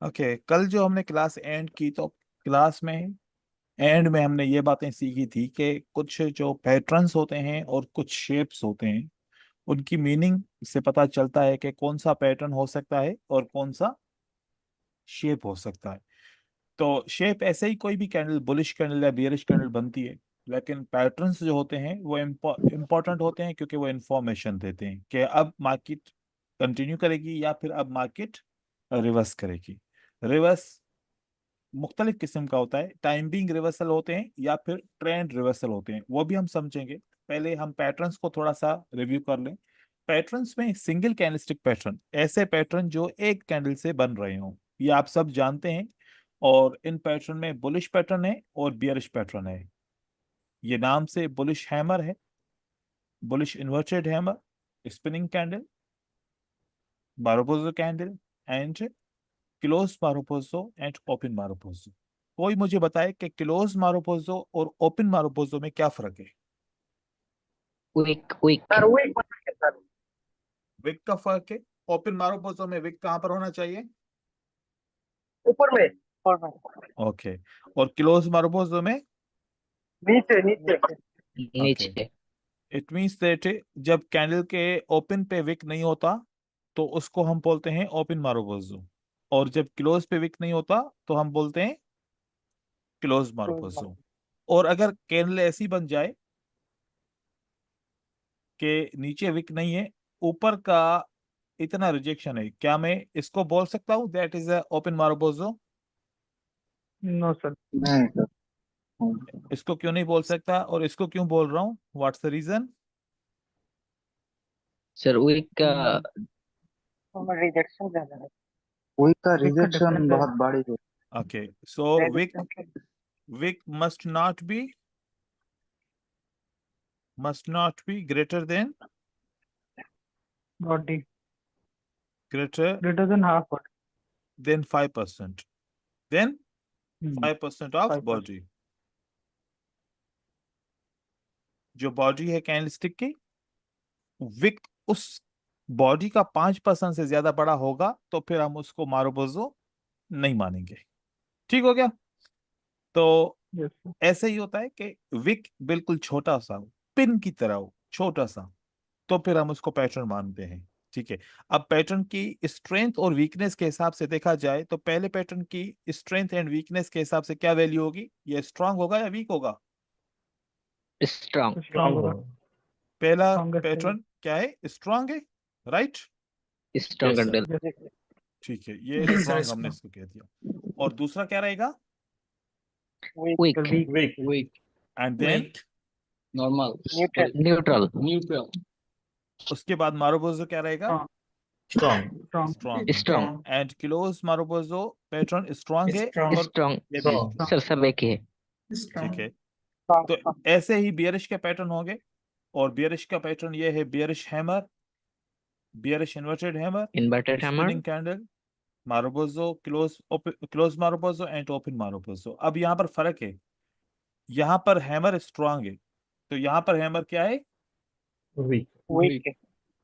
Okay, कल जो हमने क्लास एंड की तो क्लास में एंड में हमने ये बातें सीखी थी कि कुछ जो पैटर्न्स होते हैं और कुछ शेप्स होते हैं, उनकी मीनिंग से पता चलता है कि कौन सा पैटर्न हो सकता है और कौन सा शेप हो सकता है। तो शेप ऐसे ही कोई भी कैंडल, बुलिश कैंडल या बियरिश कैंडल बनती है, लेकिन पैटर्न्स जो होते हैं वो इम्पोर्टेंट होते हैं क्योंकि वो इंफॉर्मेशन देते हैं कि अब मार्केट कंटिन्यू करेगी या फिर अब मार्केट रिवर्स करेगी। रिवर्स मुख्तलिफ किस्म का होता है, टाइम बिंग रिवर्सल होते हैं या फिर ट्रेंड रिवर्सल होते हैं, वो भी हम समझेंगे। पहले हम पैटर्न्स को थोड़ा सा रिव्यू कर लें। पैटर्न्स में सिंगल कैंडलस्टिक पैटर्न, ऐसे पैटर्न जो एक कैंडल से बन रहे हों, ये आप सब जानते हैं। और इन पैटर्न में बुलिश पैटर्न है और बियरिश पैटर्न है। ये नाम से बुलिश हैमर है, bullish inverted hammer, spinning candle, marubozu candle and close marubozu and open marubozu. कोई मुझे बताए कि क्लोज मारुपोजो और ओपन मारुपोजो में क्या फर्क है। विक विक सर वो एक बात है सर। विक का फर्क है। ओपन मारुपोजो में विक कहाँ पर होना चाहिए? ऊपर में। ऊपर में। ओके। और क्लोज मारुपोजो में? नीचे नीचे। ओके। नीचे। इट मींस दैट जब कैंडल के ओपन पे विक नहीं होता तो उसको हम बोलते हैं ओपन मारुपोजो, और जब क्लोज पे विक नहीं होता तो हम बोलते हैं क्लोज मारुपोजो। और अगर कैंडल ऐसी बन जाए कि नीचे विक नहीं है, ऊपर का इतना रिजेक्शन है, क्या मैं इसको बोल सकता हूँ that is a open marubozu? No sir. नहीं सर। इसको क्यों नहीं बोल सकता और इसको क्यों बोल रहा हूँ? What's the reason? Sir wick का रिजेक्शन ज्यादा है। कोई का विक का रिजेक्शन डिफरेंस बहुत बड़ी है। ओके, सो है। Wick must not be greater than body greater greater than half body. than 5%, then 5% of 5%। body। जो बॉडी है कैंडलस्टिक की, विक उस बॉडी का 5% से ज्यादा बड़ा होगा तो फिर हम उसको मारुबोजो नहीं मानेंगे। ठीक हो गया? तो यस सर। ऐसे ही होता है कि विक बिल्कुल छोटा सा हो, पिन की तरह हो, छोटा सा, तो फिर हम उसको पैटर्न मानते हैं। ठीक है। अब पैटर्न की स्ट्रेंथ और वीकनेस के हिसाब से देखा जाए तो पहले पैटर्न की स्ट्रेंथ एंड वीकनेस के हिसाब से क्या वैल्यू होगी? ये स्ट्रांग होगा या वीक होगा? स्ट्रांग स्ट्रांग होगा। पहला स्ट्रांगेस्ट है। पैटर्न क्या है? स्ट्रांग है, right? Strong yes sir. Candle. Yes. ठीक है, ये Yes, sir, स्ट्रांग हमने strong. इसको कह दिया। और दूसरा क्या रहेगा? Weak weak. Weak. And then Weak. Normal. Neutral. Neutral. Neutral. उसके बाद मारुबोजो क्या रहेगा? Strong. Strong. Strong. Strong. Strong. And close marubozu pattern strong है Strong. और स्ट्रांग। ये भी Strong. strong। सर सब एक ही है। ठीक है। Strong. तो ऐसे ही बियरिश के पैटर्न होंगे, और बियरिश का पैटर्न ये है: bearish hammer, bearish inverted hammer, inverted hammer. Spinning candle, marubozu, close marubozu and open marubozu. अब यहाँ पर फर्क है, यहाँ पर हैमर स्ट्रांग है तो यहाँ पर हैमर क्या है? Weak. वीक है।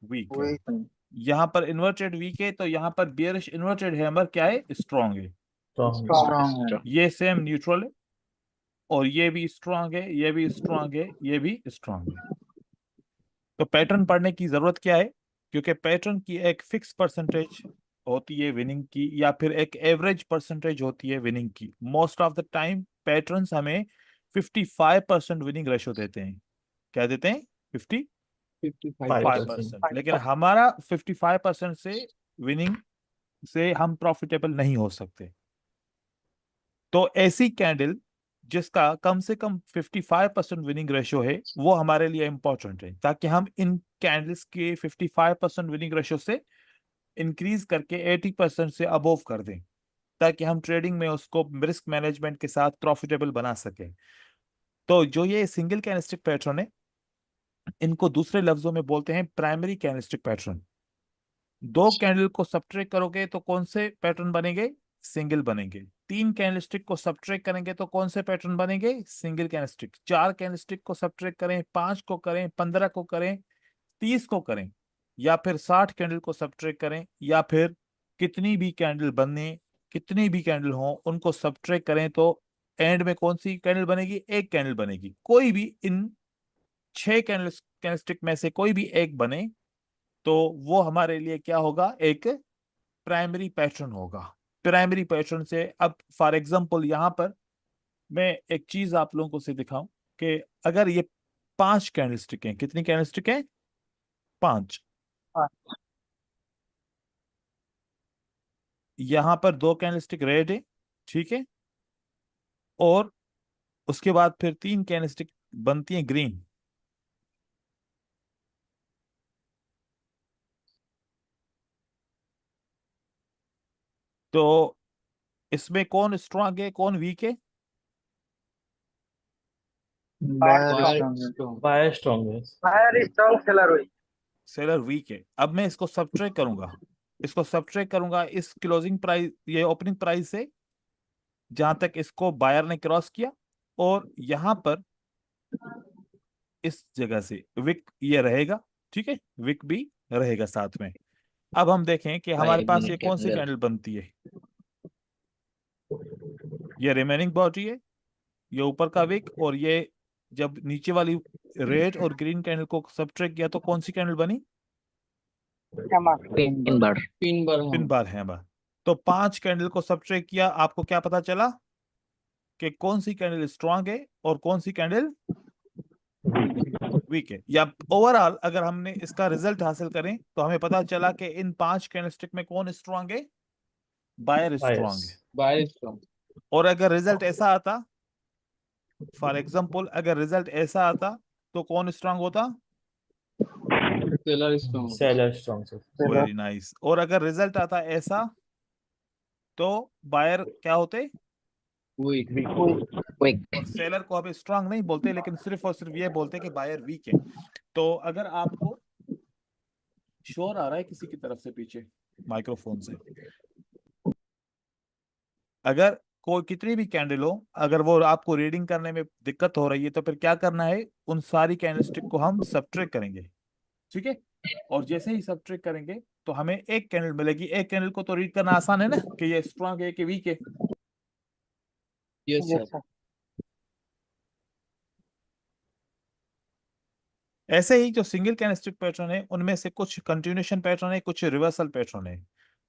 वीक है। वही यहाँ पर इन्वर्टेड वीक है तो यहाँ पर बियरिश इन्वर्टेड हैमर क्या है? स्ट्रांग है। Strong. स्ट्रांग है। ये सेम न्यूट्रल है, और ये भी स्ट्रांग है, ये भी स्ट्रांग है, ये भी स्ट्रांग है। तो पैटर्न पढ़ने की जरूरत क्या है? क्योंकि पैटर्न की एक फिक्स परसेंटेज होती है विनिंग की, या फिर एक एवरेज परसेंटेज होती है विनिंग की। Most of the time patterns हमें 55% विनिंग रेशो देते हैं। क्या देते हैं? 55%. 55%। लेकिन हमारा 55% से विनिंग से हम प्रॉफिटेबल नहीं हो सकते। तो ऐसी कैंडल जिसका कम से कम 55% विनिंग रेशो है वो हमारे लिए इंपॉर्टेंट है, ताकि हम इन कैंडल्स के 55% विनिंग रेशो से इंक्रीज करके 80% से अबोव कर दें, ताकि हम ट्रेडिंग में उसको रिस्क मैनेजमेंट के साथ प्रॉफिटेबल बना सकें। तो जो ये सिंगल कैंडलस्टिक पैटर्न है, इनको दूसरे लफ्जों में बोलते हैं प्राइमरी कैंडलस्टिक पैटर्न। दो कैंडल को सब्ट्रैक्ट करोगे तो कौन से पैटर्न बनेंगे? सिंगल बनेंगे। तीन कैंडलस्टिक को सब्ट्रैक्ट करेंगे तो कौन से पैटर्न बनेंगे? Single candlestick. चार कैंडलस्टिक को सब्ट्रैक्ट करें, 5 को करें, 15 को करें, 30 को करें, या फिर 60 कैंडल को सब्ट्रैक्ट करें, या फिर कितनी भी कैंडल बने कितनी भी कैंडल हो उनको सब्ट्रैक्ट करें तो एंड में कौन सी कैंडल बनेगी? एक कैंडल बनेगी। कोई भी इन 6 कैंडलस्टिक में से कोई भी एक बने तो वो हमारे लिए क्या होगा? एक प्राइमरी पैटर्न होगा। प्राइमरी पैटर्न से अब फॉर एग्जांपल यहां पर मैं एक चीज आप लोगों को से दिखाऊं कि अगर ये 5 कैंडलस्टिक हैं, कितनी कैंडलस्टिक हैं? 5। हाँ। यहां पर 2 कैंडलस्टिक रेड है, ठीक है, और उसके बाद फिर 3 कैंडलस्टिक बनती हैं ग्रीन। तो इसमें कौन स्ट्रांग है, कौन वीक है? बायर स्ट्रॉन्ग है। फायर स्ट्रॉन्ग सेलर हुई। सेलर वीक है। अब मैं इसको सब्ट्रैक्ट करूंगा, इसको सब्ट्रैक्ट करूंगा इस क्लोजिंग प्राइस, ये ओपनिंग प्राइस से, जहां तक इसको बायर ने क्रॉस किया, और यहां पर इस जगह से विक ये रहेगा, ठीक है, विक भी रहेगा साथ में। अब हम देखें कि हमारे 5 पास ये मिनट कौन सी कैंडल। कैंडल बनती है। ये रिमेनिंग बॉडी है, ये ऊपर का विक, और ये जब नीचे वाली रेड और ग्रीन कैंडल को सब्ट्रैक्ट किया तो कौन सी कैंडल बनी? Pin bar. Pin bar pin bar है बार। तो 5 कैंडल को सब्ट्रैक्ट किया, आपको क्या पता चला कि कौन सी कैंडल स्ट्रांग है और कौन सी कैंडल वीक है? या ओवरऑल अगर हमने इसका रिजल्ट हासिल करें तो हमें पता चला कि इन 5 कैंडलस्टिक में कौन स्ट्रांग है? बायर स्ट्रांग है। Buyer strong. और अगर रिजल्ट ऐसा आता, फॉर एग्जांपल अगर रिजल्ट ऐसा आता तो कौन स्ट्रांग होता? Seller strong. Seller strong. Very nice. और अगर रिजल्ट आता ऐसा तो बायर क्या होते? वीक। क्विक। और सेलर को अब स्ट्रांग नहीं बोलते, लेकिन सिर्फ और सिर्फ ये बोलते कि बायर वीक है। तो अगर आपको शोर आ रहा है किसी की तरफ से पीछे माइक्रोफोन से, अगर कोई कितनी भी कैंडल हो, अगर वो आपको रीडिंग करने में दिक्कत हो रही है तो फिर क्या करना है? उन सारी कैंडलस्टिक को हम सब्ट्रैक्ट करेंगे, ठीक है। और जैसे ही सब्ट्रैक्ट करेंगे तो हमें एक कैंडल मिलेगी। एक कैंडल को तो रीड करना आसान है ना, कि ये स्ट्रांग है कि वीक है। Yes sir. ऐसे ही जो सिंगल कैंडलस्टिक पैटर्न है उनमें से कुछ कंटिन्यूएशन पैटर्न है, कुछ रिवर्सल पैटर्न है।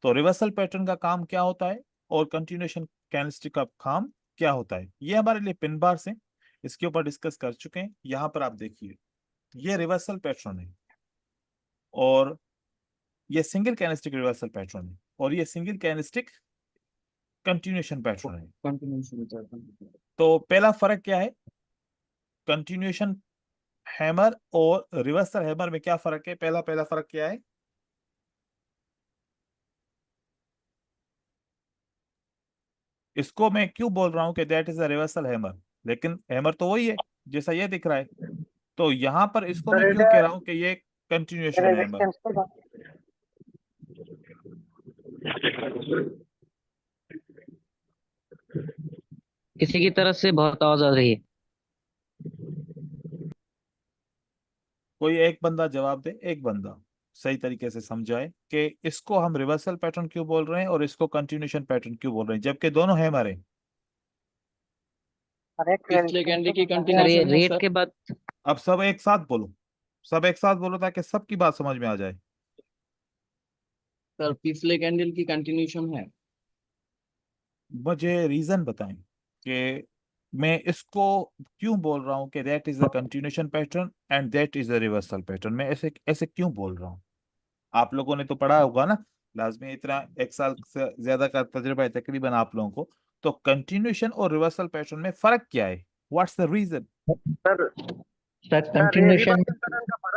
तो रिवर्सल पैटर्न का काम क्या होता है और कंटिन्यूएशन कैंडलस्टिक का काम क्या होता है, ये हमारे लिए पिन बार से इसके ऊपर डिस्कस कर चुके हैं। यहाँ पर आप देखिए, ये रिवर्सल पैटर्न है और ये सिंगल कैंडलस्टिक रिवर्सल पैटर्न है, और ये सिंगल कैंडलस्टिक कंटिन्यूएशन पैटर्न है। कंटिन्यूएशन। तो पहला फर्क क्या है? कंटिन्यूएशन हैमर और रिवर्सल हैमर में क्या फर्क है? पहला पहला फर्क क्या है? इसको मैं क्यों बोल रहा हूं कि that is a reversal hammer, लेकिन हैमर तो वही है जैसा ये दिख रहा है। तो यहां पर इसको मैं क्यों कह रहा हूं कि ये कंटिन्यूएशन हैमर? किसी की तरफ से बहुत आवाज आ रही है। कोई एक बंदा जवाब दे, एक बंदा सही तरीके से समझाए कि इसको हम रिवर्सल पैटर्न क्यों बोल रहे हैं और इसको कंटिन्यूएशन पैटर्न क्यों बोल रहे हैं, जबकि दोनों हैमर हैं। पिछले कैंडी की सर ये कंटिन्यूएशन है रेट सर। के बाद। अब सब एक साथ बोलो, सब एक साथ बोलो ताकि सबकी बात समझ में आ जाए। सर पिछले कैंडल की कंटिन्यूएशन है। मुझे रीजन बताएं कि मैं इसको क्यों बोल रहा हूं कि that is a continuation pattern and that is a reversal pattern. मैं ऐसे ऐसे क्यों बोल रहा हूं? आप लोगों ने तो पढ़ा होगा ना, लाजमी इतना 1 साल से ज्यादा का तजुर्बा है तकरीबन आप लोगों को। तो कंटिन्यूएशन और रिवर्सल पैटर्न में फर्क क्या है? What's the reason? Sir sir continuation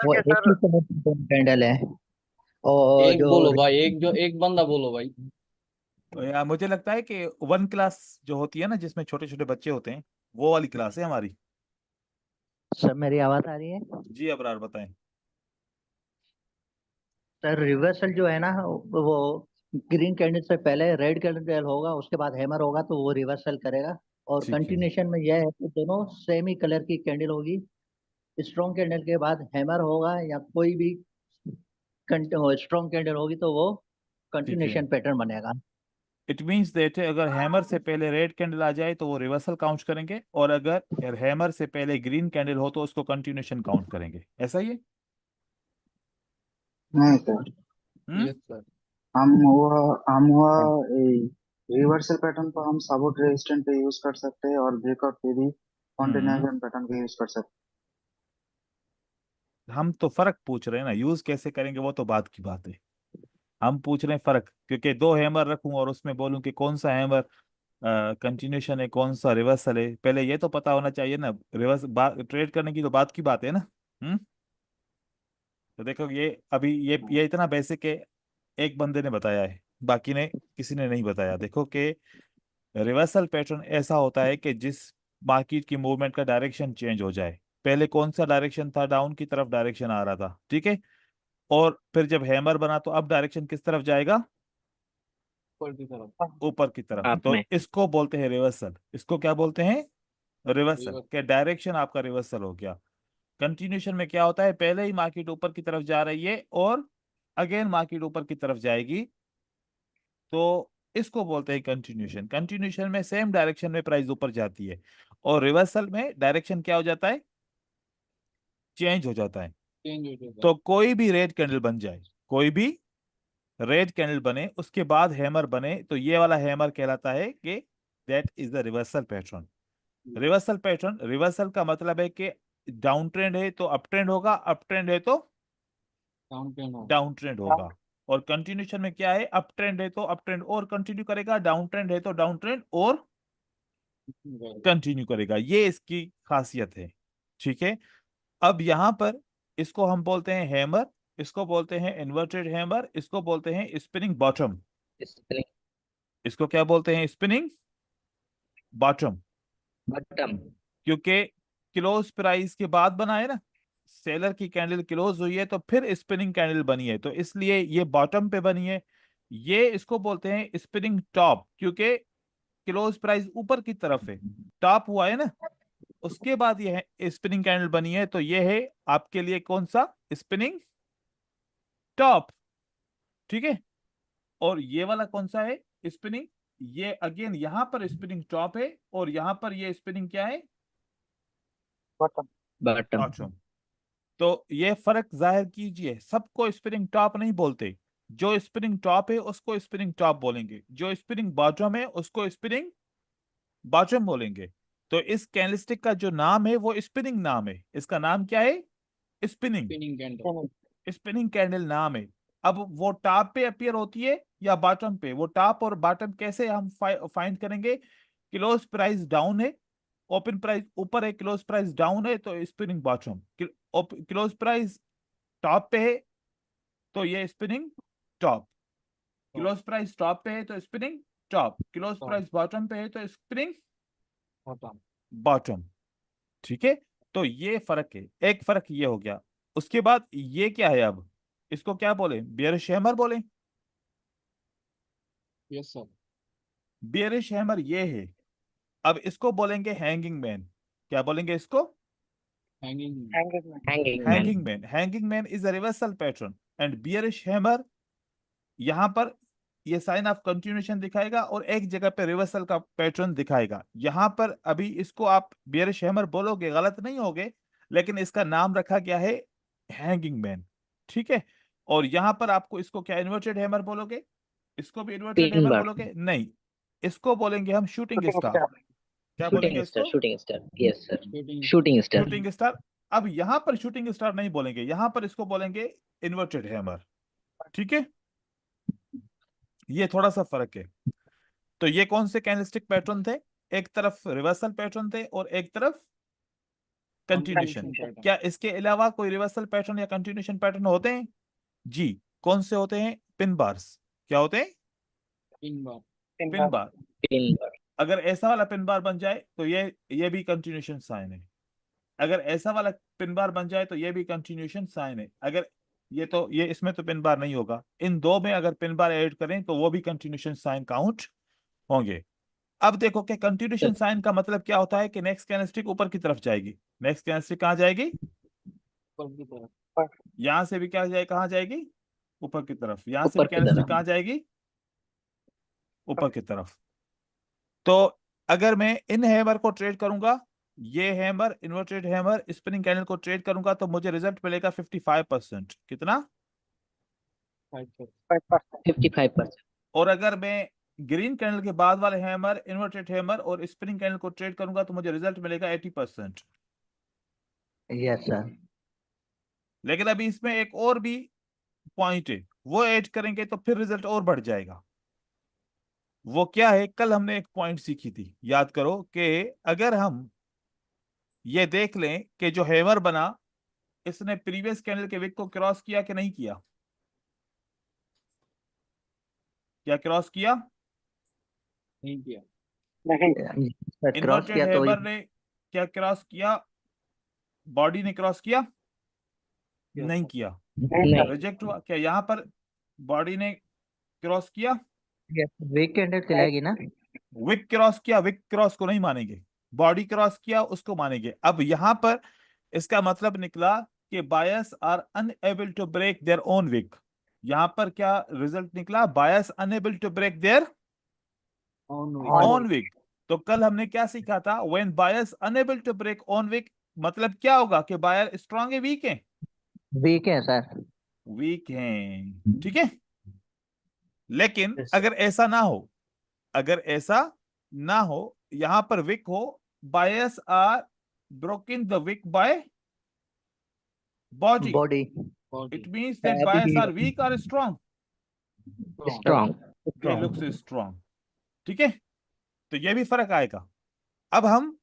वो एक ही कैंडल है और एक जो बोलो भाई, एक बंदा बोलो भाई। या मुझे लगता है कि 1 क्लास जो होती है ना, जिसमें छोटे छोटे बच्चे होते हैं, वो वाली क्लास है हमारी। सर मेरी आवाज आ रही है। जी अबरार बताएं। सर रिवर्सल जो है ना वो ग्रीन कैंडल से पहले रेड कैंडल होगा, उसके बाद हैमर होगा तो वो रिवर्सल करेगा। और ठीक है, कंटिन्यूएशन में यह है कि दोनों सेम ही कलर की कैंडल होगी। स्ट्रॉन्ग कैंडल के बाद हैमर होगा या कोई भी स्ट्रॉन्ग कैंडल होगी तो वो ठीक है। कंटिन्यूएशन पैटर्न बनेगा। इट मीन्स दैट अगर हैमर से पहले रेड कैंडल आ जाए तो वो रिवर्सल काउंट करेंगे, और अगर हैमर से पहले ग्रीन कैंडल हो तो उसको कंटिन्यूशन काउंट करेंगे। ऐसा ही है? नहीं सर, यस सर। हम रिवर्सल पैटर्न को हम सपोर्ट रेजिस्टेंट पे यूज कर सकते हैं और ब्रेकआउट पे भी कंटिन्यूएशन पैटर्न को यूज कर सकते हम तो फर्क पूछ रहे हैं ना, यूज कैसे करेंगे वो तो बात की बात है। हम पूछ रहे हैं फर्क, क्योंकि दो हैमर रखूं और उसमें बोलूं कि कौन सा हैमर कंटिन्यूशन है कौन सा रिवर्सल है, पहले ये तो पता होना चाहिए ना। रिवर्स ट्रेड करने की तो बात की बात है ना। हम्म। तो देखो ये अभी ये इतना बेसिक है, एक बंदे ने बताया है, बाकी ने किसी ने नहीं बताया। देखो कि रिवर्सल पैटर्न ऐसा होता है कि जिस मार्केट की मूवमेंट का डायरेक्शन चेंज हो जाए। पहले कौन सा डायरेक्शन था? डाउन की तरफ डायरेक्शन आ रहा था, ठीक है। और फिर जब हैमर बना तो अब डायरेक्शन किस तरफ जाएगा? ऊपर की तरफ। हैं। ऊपर की तरफ। आप तो में इसको बोलते हैं रिवर्सल। इसको क्या बोलते हैं? रिवर्सल। रिवर्स। के डायरेक्शन आपका रिवर्सल हो गया। कंटिन्यूशन में क्या होता है? पहले ही मार्केट ऊपर की तरफ जा रही है और अगेन मार्केट ऊपर की तरफ जाएगी, तो इसको बोलते हैं कंटिन्यूशन। कंटिन्यूशन में सेम डायरेक्शन में प्राइस ऊपर जाती है, और रिवर्सल में डायरेक्शन क्या हो जाता है? चेंज हो जाता है। चेंज हो जाएगा। तो कोई भी रेड कैंडल बन जाए, कोई भी रेड कैंडल बने, उसके बाद हैमर बने, तो ये वाला हैमर कहलाता है कि that is the reversal pattern. Reversal pattern, reversal का मतलब है कि डाउन ट्रेंड है तो अप ट्रेंड होगा, अप ट्रेंड है तो डाउन ट्रेंड हो। डाउन ट्रेंड होगा। और कंटिन्यूशन में क्या है? अप ट्रेंड है तो अप ट्रेंड और कंटिन्यू करेगा, डाउन ट्रेंड है तो डाउन ट्रेंड और कंटिन्यू करेगा। ये इसकी खासियत है, ठीक है। अब यहां पर इसको हम बोलते हैं हैमर, इसको बोलते हैं इन्वर्टेड हैमर, इसको बोलते हैं स्पिनिंग बॉटम। स्प्रिंग इसको क्या बोलते हैं? Spinning bottom. बॉटम। क्योंकि क्लोज प्राइस के बाद बना है ना, सेलर की कैंडल क्लोज हुई है तो फिर स्पिनिंग कैंडल बनी है, तो इसलिए ये बॉटम पे बनी है। ये इसको बोलते हैं स्पिनिंग टॉप, क्योंकि क्लोज प्राइस ऊपर की तरफ है, टॉप हुआ है ना, उसके बाद ये है स्पिनिंग कैंडल बनी है, तो ये है आपके लिए कौन सा? स्पिनिंग टॉप, ठीक है। और ये वाला कौन सा है? स्पिनिंग। ये अगेन यहां पर स्पिनिंग टॉप है और यहां पर ये स्पिनिंग क्या है? बॉटम। बॉटम। बॉटम। तो ये फर्क जाहिर कीजिए, सबको स्पिनिंग टॉप नहीं बोलते। जो स्पिनिंग टॉप है उसको स्पिनिंग टॉप बोलेंगे, जो स्पिनिंग बॉटम है उसको स्पिनिंग बॉटम बोलेंगे। तो इस कैंडलस्टिक का जो नाम है वो स्पिनिंग नाम है। इसका नाम क्या है? Spinning. Spinning candle. Spinning candle नाम है। अब वो टॉप पे अपीयर होती है या बॉटम पे? वो टॉप और बॉटम कैसे हम फाइंड करेंगे? क्लोज प्राइस डाउन है, ओपन प्राइस ऊपर है, क्लोज प्राइस डाउन है तो spinning bottom. Close price top पे है तो ये spinning top, close price top पे है तो spinning top, close price bottom पे है तो स्पिनिंग बॉटम। बॉटम, ठीक है। तो ये फर्क है, एक फर्क ये हो गया। उसके बाद ये क्या है? अब इसको क्या बोले? बेयरिश हैमर बोले। Yes sir. बेयरिश हैमर ये है। अब इसको बोलेंगे हैंगिंग मैन। क्या बोलेंगे इसको? Hanging. Hanging man. Hanging man. Hanging man is a reversal pattern and bearish hammer यहां पर ये साइन ऑफ कंटिन्यूएशन दिखाएगा और एक जगह पे रिवर्सल का पैटर्न दिखाएगा। यहां पर अभी इसको आप बियरिश हैमर बोलोगे, गलत नहीं होगे, लेकिन इसका नाम रखा गया है हैंगिंग मैन, ठीक है। और यहां पर आपको इसको क्या इन्वर्टेड हैमर बोलोगे? इसको भी इन्वर्टेड पिन हैमर बार। बोलोगे? नहीं, इसको बोलेंगे हम शूटिंग स्टार। क्या बोलेंगे शूटिंग स्टार। इसको? Shooting star. Yes sir. Shooting. Shooting star. Shooting star. अब यहां पर शूटिंग स्टार नहीं बोलेंगे, यहां पर इसको बोलेंगे इन्वर्टेड हैमर, ठीक है। ये थोड़ा सा फर्क है। तो ये कौन से कैंडलस्टिक पैटर्न थे? एक तरफ रिवर्सल पैटर्न थे और एक तरफ कंटिन्यूशन। पैटर्न। क्या इसके अलावा कोई रिवर्सल पैटर्न या कंटिन्यूशन पैटर्न होते हैं? जी। कौन से होते हैं? Pin bars. क्या होते हैं? Pin bar. Pin bar. Pin bar. अगर ऐसा वाला पिन बार बन जाए तो ये भी कंटिन्यूशन साइन है। अगर ऐसा वाला पिन बार बन जाए तो ये भी कंटिन्यूशन साइन है। अगर ये इसमें तो पिन बार नहीं होगा, इन दो में अगर पिन बार ऐड करें तो वो भी कंटिन्यूशन साइन काउंट होंगे। अब देखो कि कंटिन्यूशन साइन का मतलब क्या होता है कि नेक्स्ट कैंडलस्टिक ऊपर की तरफ जाएगी। नेक्स्ट कैंडलस्टिक कहाँ जाएगी? ऊपर की तरफ। यहां से भी क्या जाए, कहाँ जाएगी? ऊपर की तरफ। यहां से भी ऊपर की कैंडलस्टिक तरफ। कहाँ जाएगी? ऊपर की तरफ। तो अगर मैं इन हैमर को ट्रेड करूंगा, ये hammer inverted hammer spinning candle को ट्रेड करूंगा, तो मुझे रिजल्ट मिलेगा 55%। कितना? 55%। और अगर मैं ग्रीन कैंडल के बाद वाले हैमर इन्वर्टेड हैमर और स्पिनिंग कैंडल को ट्रेड करूंगा, तो मुझे रिजल्ट मिलेगा 80%। Yes sir. लेकिन अभी इसमें एक और भी पॉइंट है, वो ऐड करेंगे तो फिर रिजल्ट और बढ़ जाएगा। वो क्या है? कल हमने एक पॉइंट सीखी थी, याद करो, कि अगर हम ये देख लें कि जो हैमर बना, इसने प्रीवियस कैंडल के विक को क्रॉस किया कि नहीं किया? क्या क्रॉस किया? नहीं किया। सर क्रॉस इन्वर्टेड किया तो हैमर ने क्या क्रॉस किया? बॉडी ने क्रॉस किया? नहीं किया, नहीं। रिजेक्ट हुआ। क्या यहाँ पर बॉडी ने क्रॉस किया? वीक कैंडल चलाएगी ना? विक क्रॉस किया, विक क्रॉस को नहीं मानेंगे, बॉडी क्रॉस किया उसको मानेंगे। अब यहां पर इसका मतलब निकला कि buyers are unable to break their own wick. यहां पर क्या रिजल्ट निकला? Buyers unable to break their own wick. तो कल हमने क्या सीखा था? When buyers unable to break own wick, मतलब क्या होगा कि बायर स्ट्रांग है वीक है? वीक है सर। वीक हैं, ठीक है। लेकिन Yes, अगर ऐसा ना हो, अगर ऐसा ना हो, यहां पर विक हो, buyers are broken the wick by body, body it means that buyers are weak और strong. Strong. They looks strong, ठीक है। तो ये भी फर्क आएगा। अब हम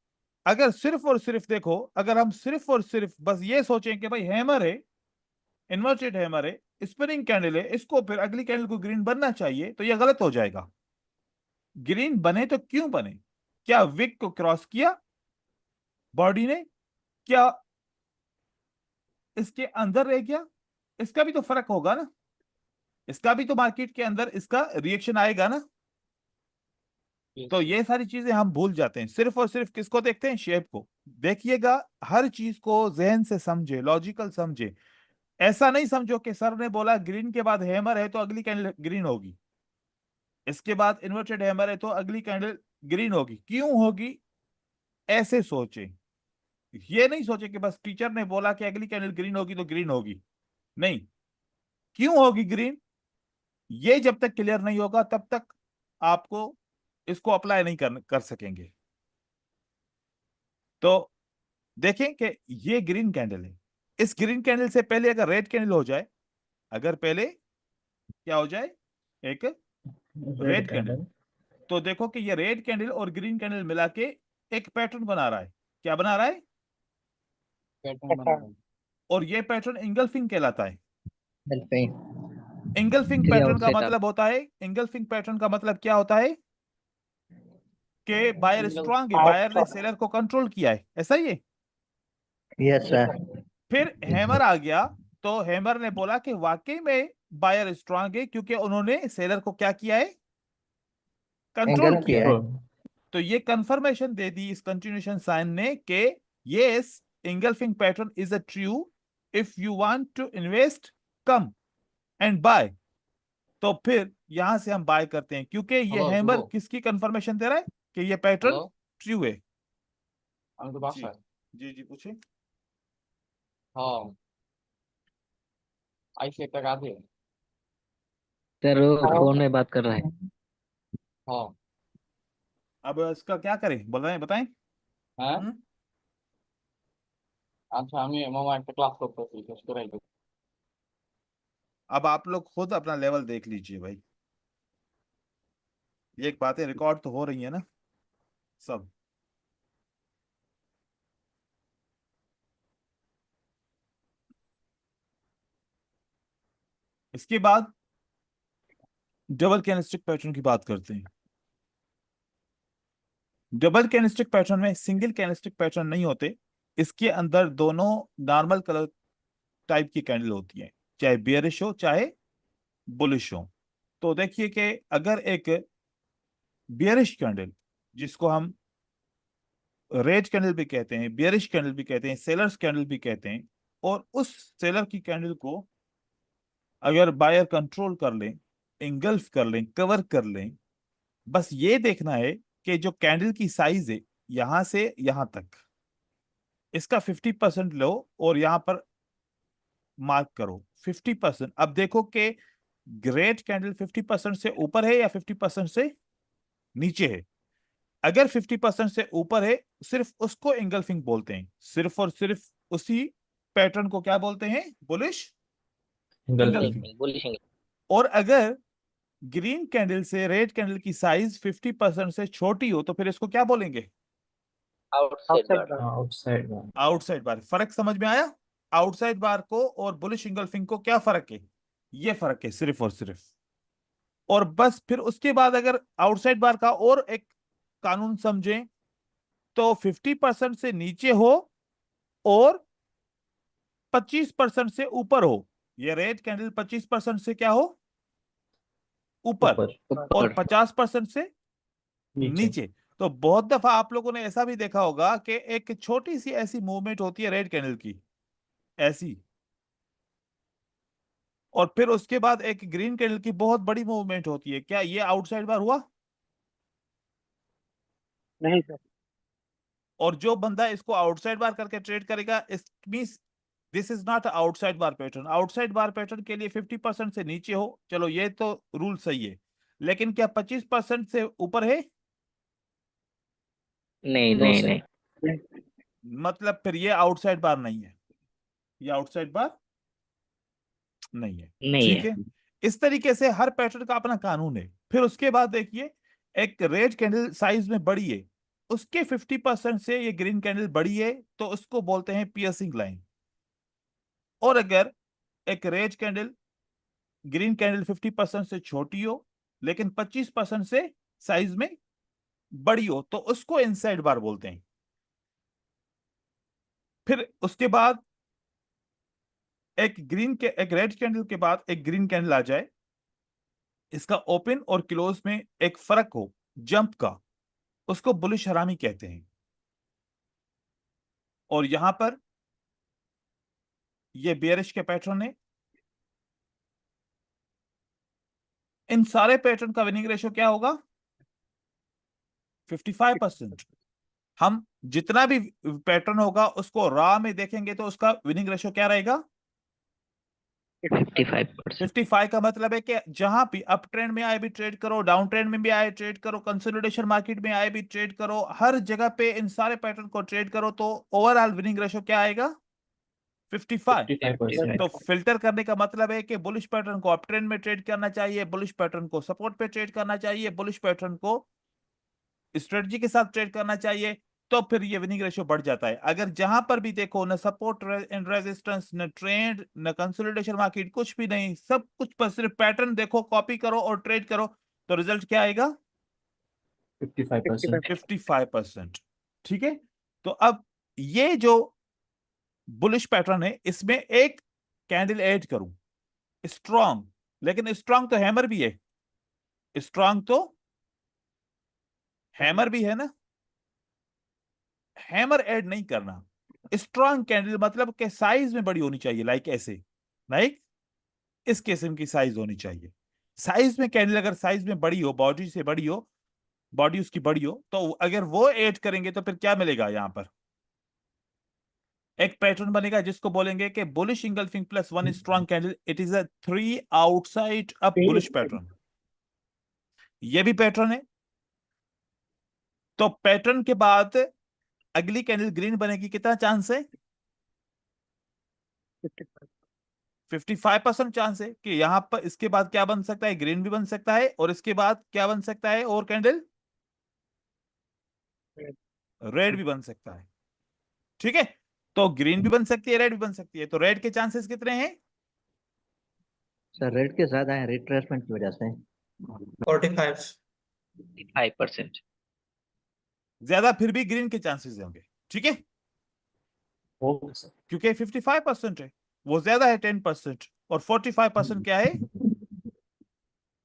अगर सिर्फ और सिर्फ देखो, अगर हम सिर्फ और सिर्फ बस ये सोचें कि भाई हैमर है, इन्वर्टेड हैमर है, स्पिनिंग कैंडल है, इसको फिर अगली कैंडल को ग्रीन बनना चाहिए, तो यह गलत हो जाएगा। ग्रीन बने तो क्यों बने? क्या विक को क्रॉस किया बॉडी ने? क्या इसके अंदर रह गया? इसका भी तो फर्क होगा ना, इसका भी तो मार्केट के अंदर इसका रिएक्शन आएगा ना। तो ये सारी चीजें हम भूल जाते हैं, सिर्फ और सिर्फ किसको देखते हैं? शेप को। देखिएगा, हर चीज को जहन से समझे, लॉजिकल समझे। ऐसा नहीं समझो कि सर ने बोला ग्रीन के बाद हैमर है तो अगली कैंडल ग्रीन होगी, इसके बाद इन्वर्टेड हैमर है तो अगली कैंडल ग्रीन होगी। क्यों होगी? ऐसे सोचे। ये नहीं सोचे कि बस टीचर ने बोला कि अगली कैंडल ग्रीन होगी तो ग्रीन होगी। नहीं, क्यों होगी ग्रीन, ये जब तक क्लियर नहीं होगा तब तक आपको इसको अप्लाई नहीं कर सकेंगे। तो देखें कि ये ग्रीन कैंडल है, इस ग्रीन कैंडल से पहले अगर रेड कैंडल हो जाए, अगर पहले क्या हो जाए? एक रेड कैंडल, तो देखो कि ये रेड कैंडल और ग्रीन कैंडल मिला के एक पैटर्न बना रहा है। क्या बना रहा है? पैटर्न बना रहा है। और ये पैटर्न इंगल्फिंग कहलाता है। Helping engulfing three pattern out का सेटअप। मतलब होता है, इंगल्फिंग पैटर्न का मतलब क्या होता है? कि बायर Single- स्ट्रांग है, बायर ने सेलर को कंट्रोल किया है, ऐसा ही है। Yes sir. फिर हैमर आ गया, तो हैमर ने बोला कि वाकई में बायर स्ट्रांग है, क्योंकि उन्होंने सेलर को क्या किया है? कंट्रोल एंगल किया किया है। है। तो ये कंफर्मेशन दे दी इस कंटिन्यूएशन साइन ने कि yes, engulfing pattern is a true, if you want to invest come and buy. तो फिर यहां से हम बाय करते हैं, क्योंकि ये हेलो हैमर ध्रुव, किसकी कंफर्मेशन दे रहा है कि ये पैटर्न हेलो ट्रू है। আমি তো जी বাসায়। जी जी, पूछे। হ্যাঁ, আইসি একটা কাজে। सर वो फोन में बात कर रहा है। হ্যাঁ अब इसका क्या करें, बताएं बताएं। হ্যাঁ हम्म? আচ্ছা, আমি মামা একটা ক্লাস করতেছি, শেষ করে আইবো। अब आप लोग खुद अपना लेवल देख लीजिए भाई, ये एक बातें रिकॉर्ड तो हो रही है ना सब। इसके बाद डबल कैंडलस्टिक पैटर्न की बात करते हैं। डबल कैंडलस्टिक पैटर्न में सिंगल कैंडलस्टिक पैटर्न नहीं होते, इसके अंदर दोनों नॉर्मल कलर टाइप की कैंडल होती है, चाहे बियरिश हो चाहे बुलिश हो। तो देखिए कि अगर एक बियरिश कैंडल, जिसको हम रेड कैंडल भी कहते हैं, बियरिश कैंडल भी कहते हैं, सेलर्स कैंडल भी कहते हैं, और उस सेलर की कैंडल को अगर बायर कंट्रोल कर लें, इंगल्फ कर लें, कवर कर लें, बस ये देखना है कि जो कैंडल की साइज है यहां से यहां तक, इसका 50% लो और यहां पर मार्क करो 50%। अब देखो कि ग्रेट कैंडल 50% से ऊपर है या 50% से नीचे है। अगर 50% से ऊपर है सिर्फ उसको एंगल्फिंग बोलते हैं, सिर्फ और सिर्फ उसी पैटर्न को क्या बोलते हैं, बुलिश एंगल्फिंग। बुलिश और अगर ग्रीन कैंडल से रेड कैंडल की साइज 50% से छोटी हो तो फिर इसको क्या बोलेंगे, आउटसाइड आउटसाइड बार। आउटसाइड आउटसाइड बार। फर्क समझ में आया? आउटसाइड बार को और बुलिश इंगल्फिंग को क्या फर्क है, ये फर्क है सिर्फ और सिर्फ। और बस फिर उसके बाद अगर आउटसाइड बार का और एक कानून समझें तो 50% से नीचे हो और 25% से ऊपर हो। ये रेड कैंडल 25% से क्या हो, ऊपर, और 50% से नीचे। तो बहुत दफा आप लोगों ने ऐसा भी देखा होगा कि एक छोटी सी ऐसी मूवमेंट होती है रेड कैंडल की, ऐसी, और फिर उसके बाद एक ग्रीन कैंडल की बहुत बड़ी मूवमेंट होती है। क्या ये आउटसाइड बार हुआ? नहीं सर। और जो बंदा इसको आउटसाइड बार करके ट्रेड करेगा, it means this is not outside bar pattern. Outside bar pattern के लिए 50% से नीचे हो, चलो ये तो रूल सही है, लेकिन क्या 25% से ऊपर है? नहीं नो नहीं सर। नहीं मतलब फिर ये आउटसाइड बार नहीं है, ये आउटसाइड बार नहीं है। नहीं ठीक है। है, इस तरीके से हर पैटर्न का अपना कानून है। फिर उसके बाद देखिए, एक रेड कैंडल साइज में बड़ी है, उसके 50% से ये ग्रीन कैंडल बड़ी है तो उसको बोलते हैं पियर्सिंग लाइन। और अगर एक रेड कैंडल ग्रीन कैंडल 50% से छोटी हो लेकिन 25% से साइज में बड़ी हो तो उसको इनसाइड बार बोलते हैं। फिर उसके बाद एक रेड कैंडल के बाद एक ग्रीन कैंडल आ जाए, इसका ओपन और क्लोज में एक फर्क हो जंप का, उसको बुलिश हरामी कहते हैं। और यहां पर ये बेयरिश के पैटर्न है। इन सारे पैटर्न का विनिंग रेशियो क्या होगा, 55%। हम जितना भी पैटर्न होगा उसको रॉ में देखेंगे तो उसका विनिंग रेशियो क्या रहेगा, 55%। 55 का मतलब है कि जहां भी अप ट्रेंड में आए भी ट्रेड करो, डाउन ट्रेंड में भी आए ट्रेड करो, कंसोलिडेशन मार्केट में आए भी ट्रेड करो, हर जगह पे इन सारे पैटर्न को ट्रेड करो तो ओवरऑल विनिंग रेशियो क्या आएगा, 55। 55। तो फिल्टर करने का मतलब है कि बुलिश पैटर्न को अप ट्रेंड में ट्रेड करना चाहिए, बुलिश पैटर्न को सपोर्ट पे ट्रेड करना चाहिए, बुलिश पैटर्न को स्ट्रेटजी के साथ ट्रेड करना चाहिए, तो फिर ये विनिंग रेशियो बढ़ जाता है। अगर जहां पर भी देखो न सपोर्ट एंड रेजिस्टेंस, न ट्रेंड, न कंसोलिडेशन मार्केट, कुछ भी नहीं, सब कुछ पर सिर्फ पैटर्न देखो, कॉपी करो और ट्रेड करो, तो रिजल्ट क्या आएगा, 55%। 55%। ठीक है, तो अब ये जो बुलिश पैटर्न है इसमें एक कैंडल ऐड करूं स्ट्रॉन्ग, लेकिन स्ट्रॉन्ग तो हैमर भी है, स्ट्रॉन्ग तो हैमर भी है ना, हैमर ऐड नहीं करना। स्ट्रॉन्ग कैंडल मतलब के साइज में बड़ी होनी चाहिए, लाइक ऐसे, लाइक इस किस्म की साइज होनी चाहिए। साइज में कैंडल अगर साइज में बड़ी हो, बॉडी से बड़ी हो, बॉडी उसकी बड़ी हो, तो अगर वो ऐड करेंगे तो फिर क्या मिलेगा, यहां पर एक पैटर्न बनेगा जिसको बोलेंगे कि bullish engulfing plus one strong candle, it is a 3 outside up bullish pattern. ये भी पैटर्न है। तो पैटर्न के बाद अगली कैंडल ग्रीन बनेगी, कितना चांस है, 55% चांस है कि यहां पर इसके बाद क्या बन सकता है, ग्रीन भी बन सकता है, और इसके बाद क्या बन सकता है, और कैंडल रेड भी बन सकता है। ठीक है, तो ग्रीन भी बन सकती है, रेड भी बन सकती है। तो रेड के चांसेस कितने हैं, सर रेड के ज्यादा है रिट्रेसमेंट की वजह से। 45। 5%। ज्यादा, फिर भी ग्रीन के चांसेस होंगे। ठीक है, होगा सर। क्योंकि 55% है, वो ज्यादा है 10%, और 45% क्या है,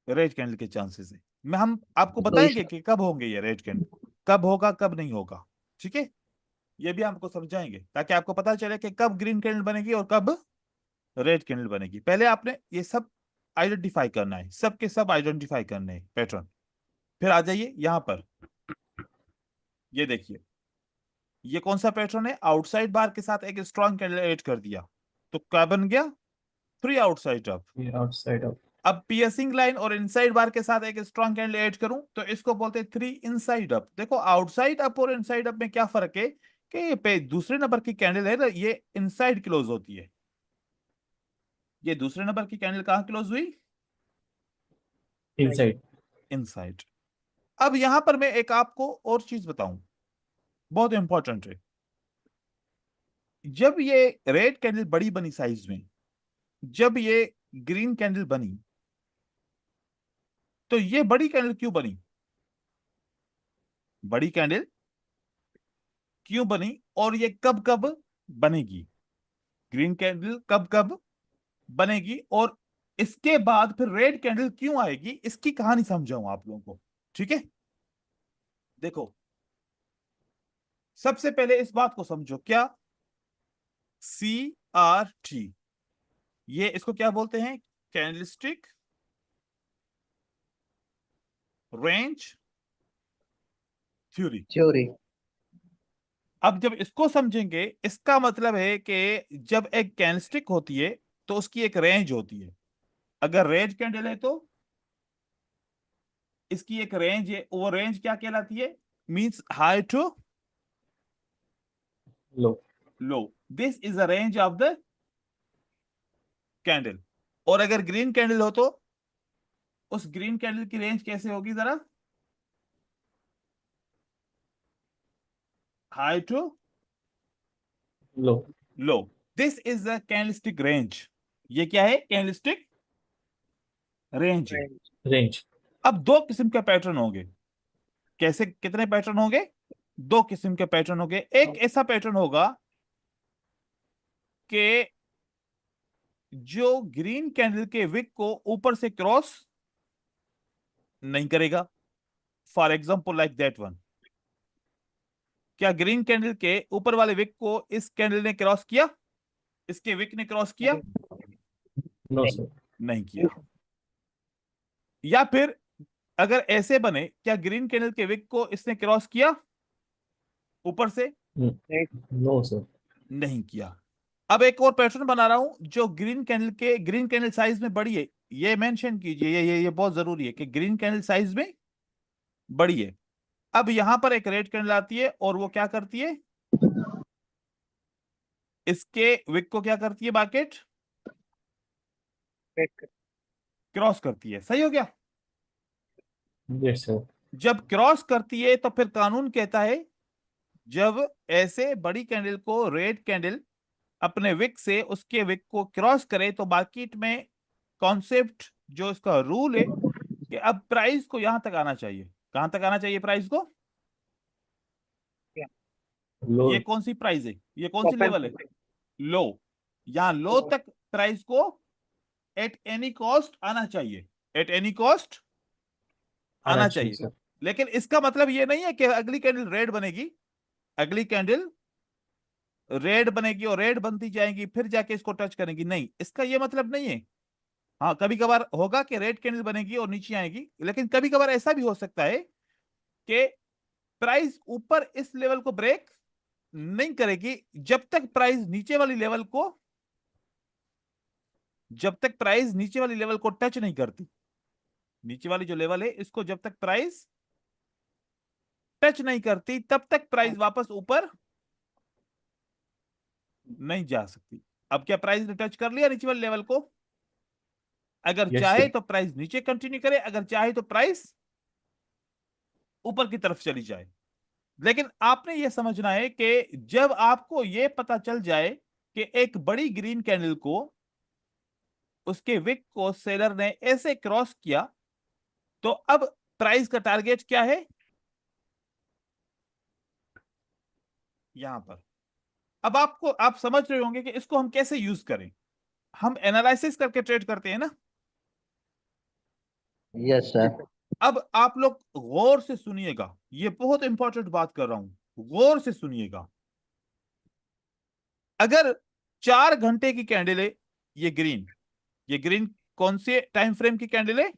रेड कैंडल के चांसेस है। मैं हम आपको तो बताएंगे कि कब होंगे ये रेड कैंडल, कब होगा कब नहीं होगा। ठीक है, ये भी आपको समझाएंगे ताकि आपको पता चले कि कब ग्रीन कैंडल बनेगी और कब रेड कैंडल बनेगी। पहले आपने ये सब आइडेंटिफाई करना है, सब के सब आइडेंटिफाई करने हैं पैटर्न, फिर आ जाइए यहां पर, ये देखिए ये कौन सा पैटर्न है, आउटसाइड बार के साथ एक स्ट्रॉन्ग कैंडल ऐड कर दिया, तो क्या बन गया, 3 आउटसाइड अप। आउटसाइड ऑफ अब पियर्सिंग लाइन और इनसाइड बार के साथ एक स्ट्रॉन्ग कैंडल ऐड करूं तो इसको बोलते हैं 3 इनसाइड अप। देखो आउटसाइड अप और इनसाइड अप में क्या फर्क है कि ये पे दूसरे नंबर की कैंडल है ना, ये इनसाइड क्लोज होती है, ये दूसरे नंबर की कैंडल कहां क्लोज हुई, इनसाइड इनसाइड। अब यहां पर मैं एक आपको और चीज बताऊं, बहुत इंपॉर्टेंट है। जब ये रेड कैंडल बड़ी बनी साइज में, जब ये ग्रीन कैंडल बनी, तो ये बड़ी कैंडल क्यों बनी, बड़ी कैंडल क्यों बनी और ये कब कब बनेगी, ग्रीन कैंडल कब कब बनेगी और इसके बाद फिर रेड कैंडल क्यों आएगी, इसकी कहानी समझाऊं आप लोगों को, ठीक है। देखो सबसे पहले इस बात को समझो, क्या CRT, ये इसको क्या बोलते हैं, कैंडलस्टिक रेंज थ्योरी। थ्योरी। अब जब इसको समझेंगे, इसका मतलब है कि जब एक कैंडलस्टिक होती है तो उसकी एक रेंज होती है, अगर रेड कैंडल है तो इसकी एक रेंज है, वो रेंज क्या कहलाती है, means high to low low, this is the range of the candle. और अगर ग्रीन कैंडल हो तो उस ग्रीन कैंडल की रेंज कैसे होगी, जरा high to low low, this is the candlestick range. ये क्या है, कैंडलस्टिक रेंज है। रेंज अब दो किस्म के पैटर्न होंगे, कैसे, कितने पैटर्न होंगे, दो किस्म के पैटर्न होंगे। एक ऐसा पैटर्न होगा कि जो ग्रीन कैंडल के विक को ऊपर से क्रॉस नहीं करेगा, for example like that one. क्या ग्रीन कैंडल के ऊपर वाले विक को इस कैंडल ने क्रॉस किया, इसके विक ने क्रॉस किया, नो सर नहीं किया। या फिर अगर ऐसे बने, क्या ग्रीन कैंडल के विक को इसने क्रॉस किया ऊपर से, नो सर नहीं किया। अब एक और पैटर्न बना रहा हूं जो ग्रीन कैंडल साइज में बड़ी है, ये मेंशन कीजिए, ये बहुत जरूरी है कि ग्रीन कैंडल साइज में बड़ी है। अब यहां पर एक रेड कैंडल आती है और वो क्या करती है, इसके विक को क्या करती है, मार्केट क्रॉस करती है, सही हो गया। यस सर जब क्रॉस करती है तो फिर कानून कहता है जब ऐसे बड़ी कैंडल को रेड कैंडल अपने विक से उसके विक को क्रॉस करे तो मार्केट में कॉन्सेप्ट जो इसका रूल है कि अब प्राइस को यहां तक आना चाहिए, कहां तक आना चाहिए प्राइस को, लो ये कौन सी प्राइस है, ये कौन सी लेवल है, लो, यहां लो तक प्राइस को एट एनी कॉस्ट आना चाहिए, एट एनी कॉस्ट आना चाहिए। सर लेकिन इसका मतलब ये नहीं है कि अगली कैंडल रेड बनेगी, अगली कैंडल रेड बनेगी और रेड बनती जाएगी फिर जाके इसको टच करेंगी, नहीं, इसका ये मतलब नहीं है। हाँ कभी कभार होगा कि रेड कैंडल बनेगी और नीचे आएगी, लेकिन कभी कभार ऐसा भी हो सकता है कि प्राइस ऊपर इस लेवल को ब्रेक नहीं करेगी जब तक प्राइस नीचे वाली लेवल को, जब तक प्राइस नीचे वाली लेवल को टच नहीं करती, नीचे वाली जो लेवल है इसको जब तक प्राइस टच नहीं करती तब तक प्राइस वापस ऊपर नहीं जा सकती। अब क्या प्राइस ने टच कर लिया नीचे वाले लेवल को, अगर Yes, चाहे sir. तो प्राइस नीचे कंटिन्यू करे, अगर चाहे तो प्राइस ऊपर की तरफ चली जाए। लेकिन आपने यह समझना है कि जब आपको यह पता चल जाए कि एक बड़ी ग्रीन कैंडल को उसके विक को सेलर ने ऐसे क्रॉस किया, तो अब प्राइस का टारगेट क्या है, यहां पर। अब आप समझ रहे होंगे कि इसको हम कैसे यूज करें, हम एनालिसिस करके ट्रेड करते हैं ना। Yes sir. अब आप लोग गौर से सुनिएगा, ये बहुत इंपॉर्टेंट बात कर रहा हूं, गौर से सुनिएगा। अगर 4 घंटे की कैंडल है, ये ग्रीन कौन से टाइम फ्रेम की कैंडल है,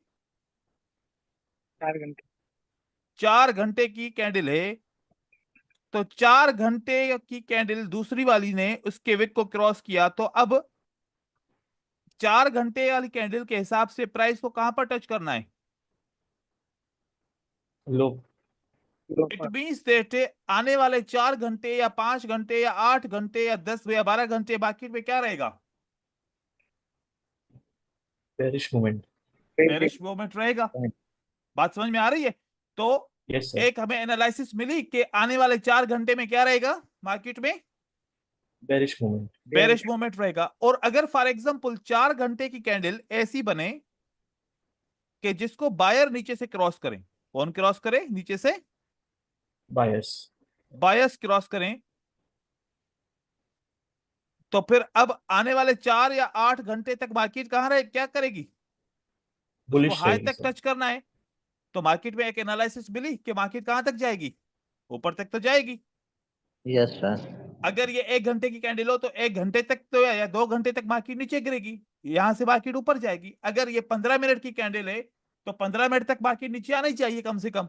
4 घंटे 4 घंटे की कैंडल है, तो 4 घंटे की कैंडल दूसरी वाली ने उसके विक को क्रॉस किया, तो अब 4 घंटे वाली कैंडल के हिसाब से प्राइस को कहां पर टच करना है? लो। इट मीन्स दैट आने वाले 4 घंटे या 5 घंटे या 8 घंटे या 10 या 12 घंटे मार्केट में क्या रहेगा? Bearish movement. बेरिश मूवमेंट रहेगा। बात समझ में आ रही है? तो यस सर। एक हमें एनालिसिस मिली कि आने वाले 4 घंटे में क्या रहेगा मार्केट में? Bearish movement. बेरिश मूवमेंट रहेगा। और अगर फॉर एग्जांपल 4 घंटे की कैंडल ऐसी बने कि जिसको बायर नीचे से क्रॉस करें, कौन क्रॉस करे नीचे से? बायस। बायर्स क्रॉस करें, तो फिर अब आने वाले 4 या 8 घंटे तक मार्केट कहां रहे, क्या करेगी? उसको बुलिश हाई रहेगी तक सर। टच करना है। तो मार्केट में एक एनालिसिस मिली कि मार्केट कहां तक जाएगी? ऊपर तक तो जाएगी। Yes sir. अगर ये 1 घंटे की कैंडल हो तो 1 घंटे तक तो या 2 घंटे तक मार्केट नीचे गिरेगी, यहां से मार्केट ऊपर जाएगी। अगर ये 15 मिनट की कैंडल है तो 15 मिनट तक मार्केट नीचे आना ही चाहिए कम से कम।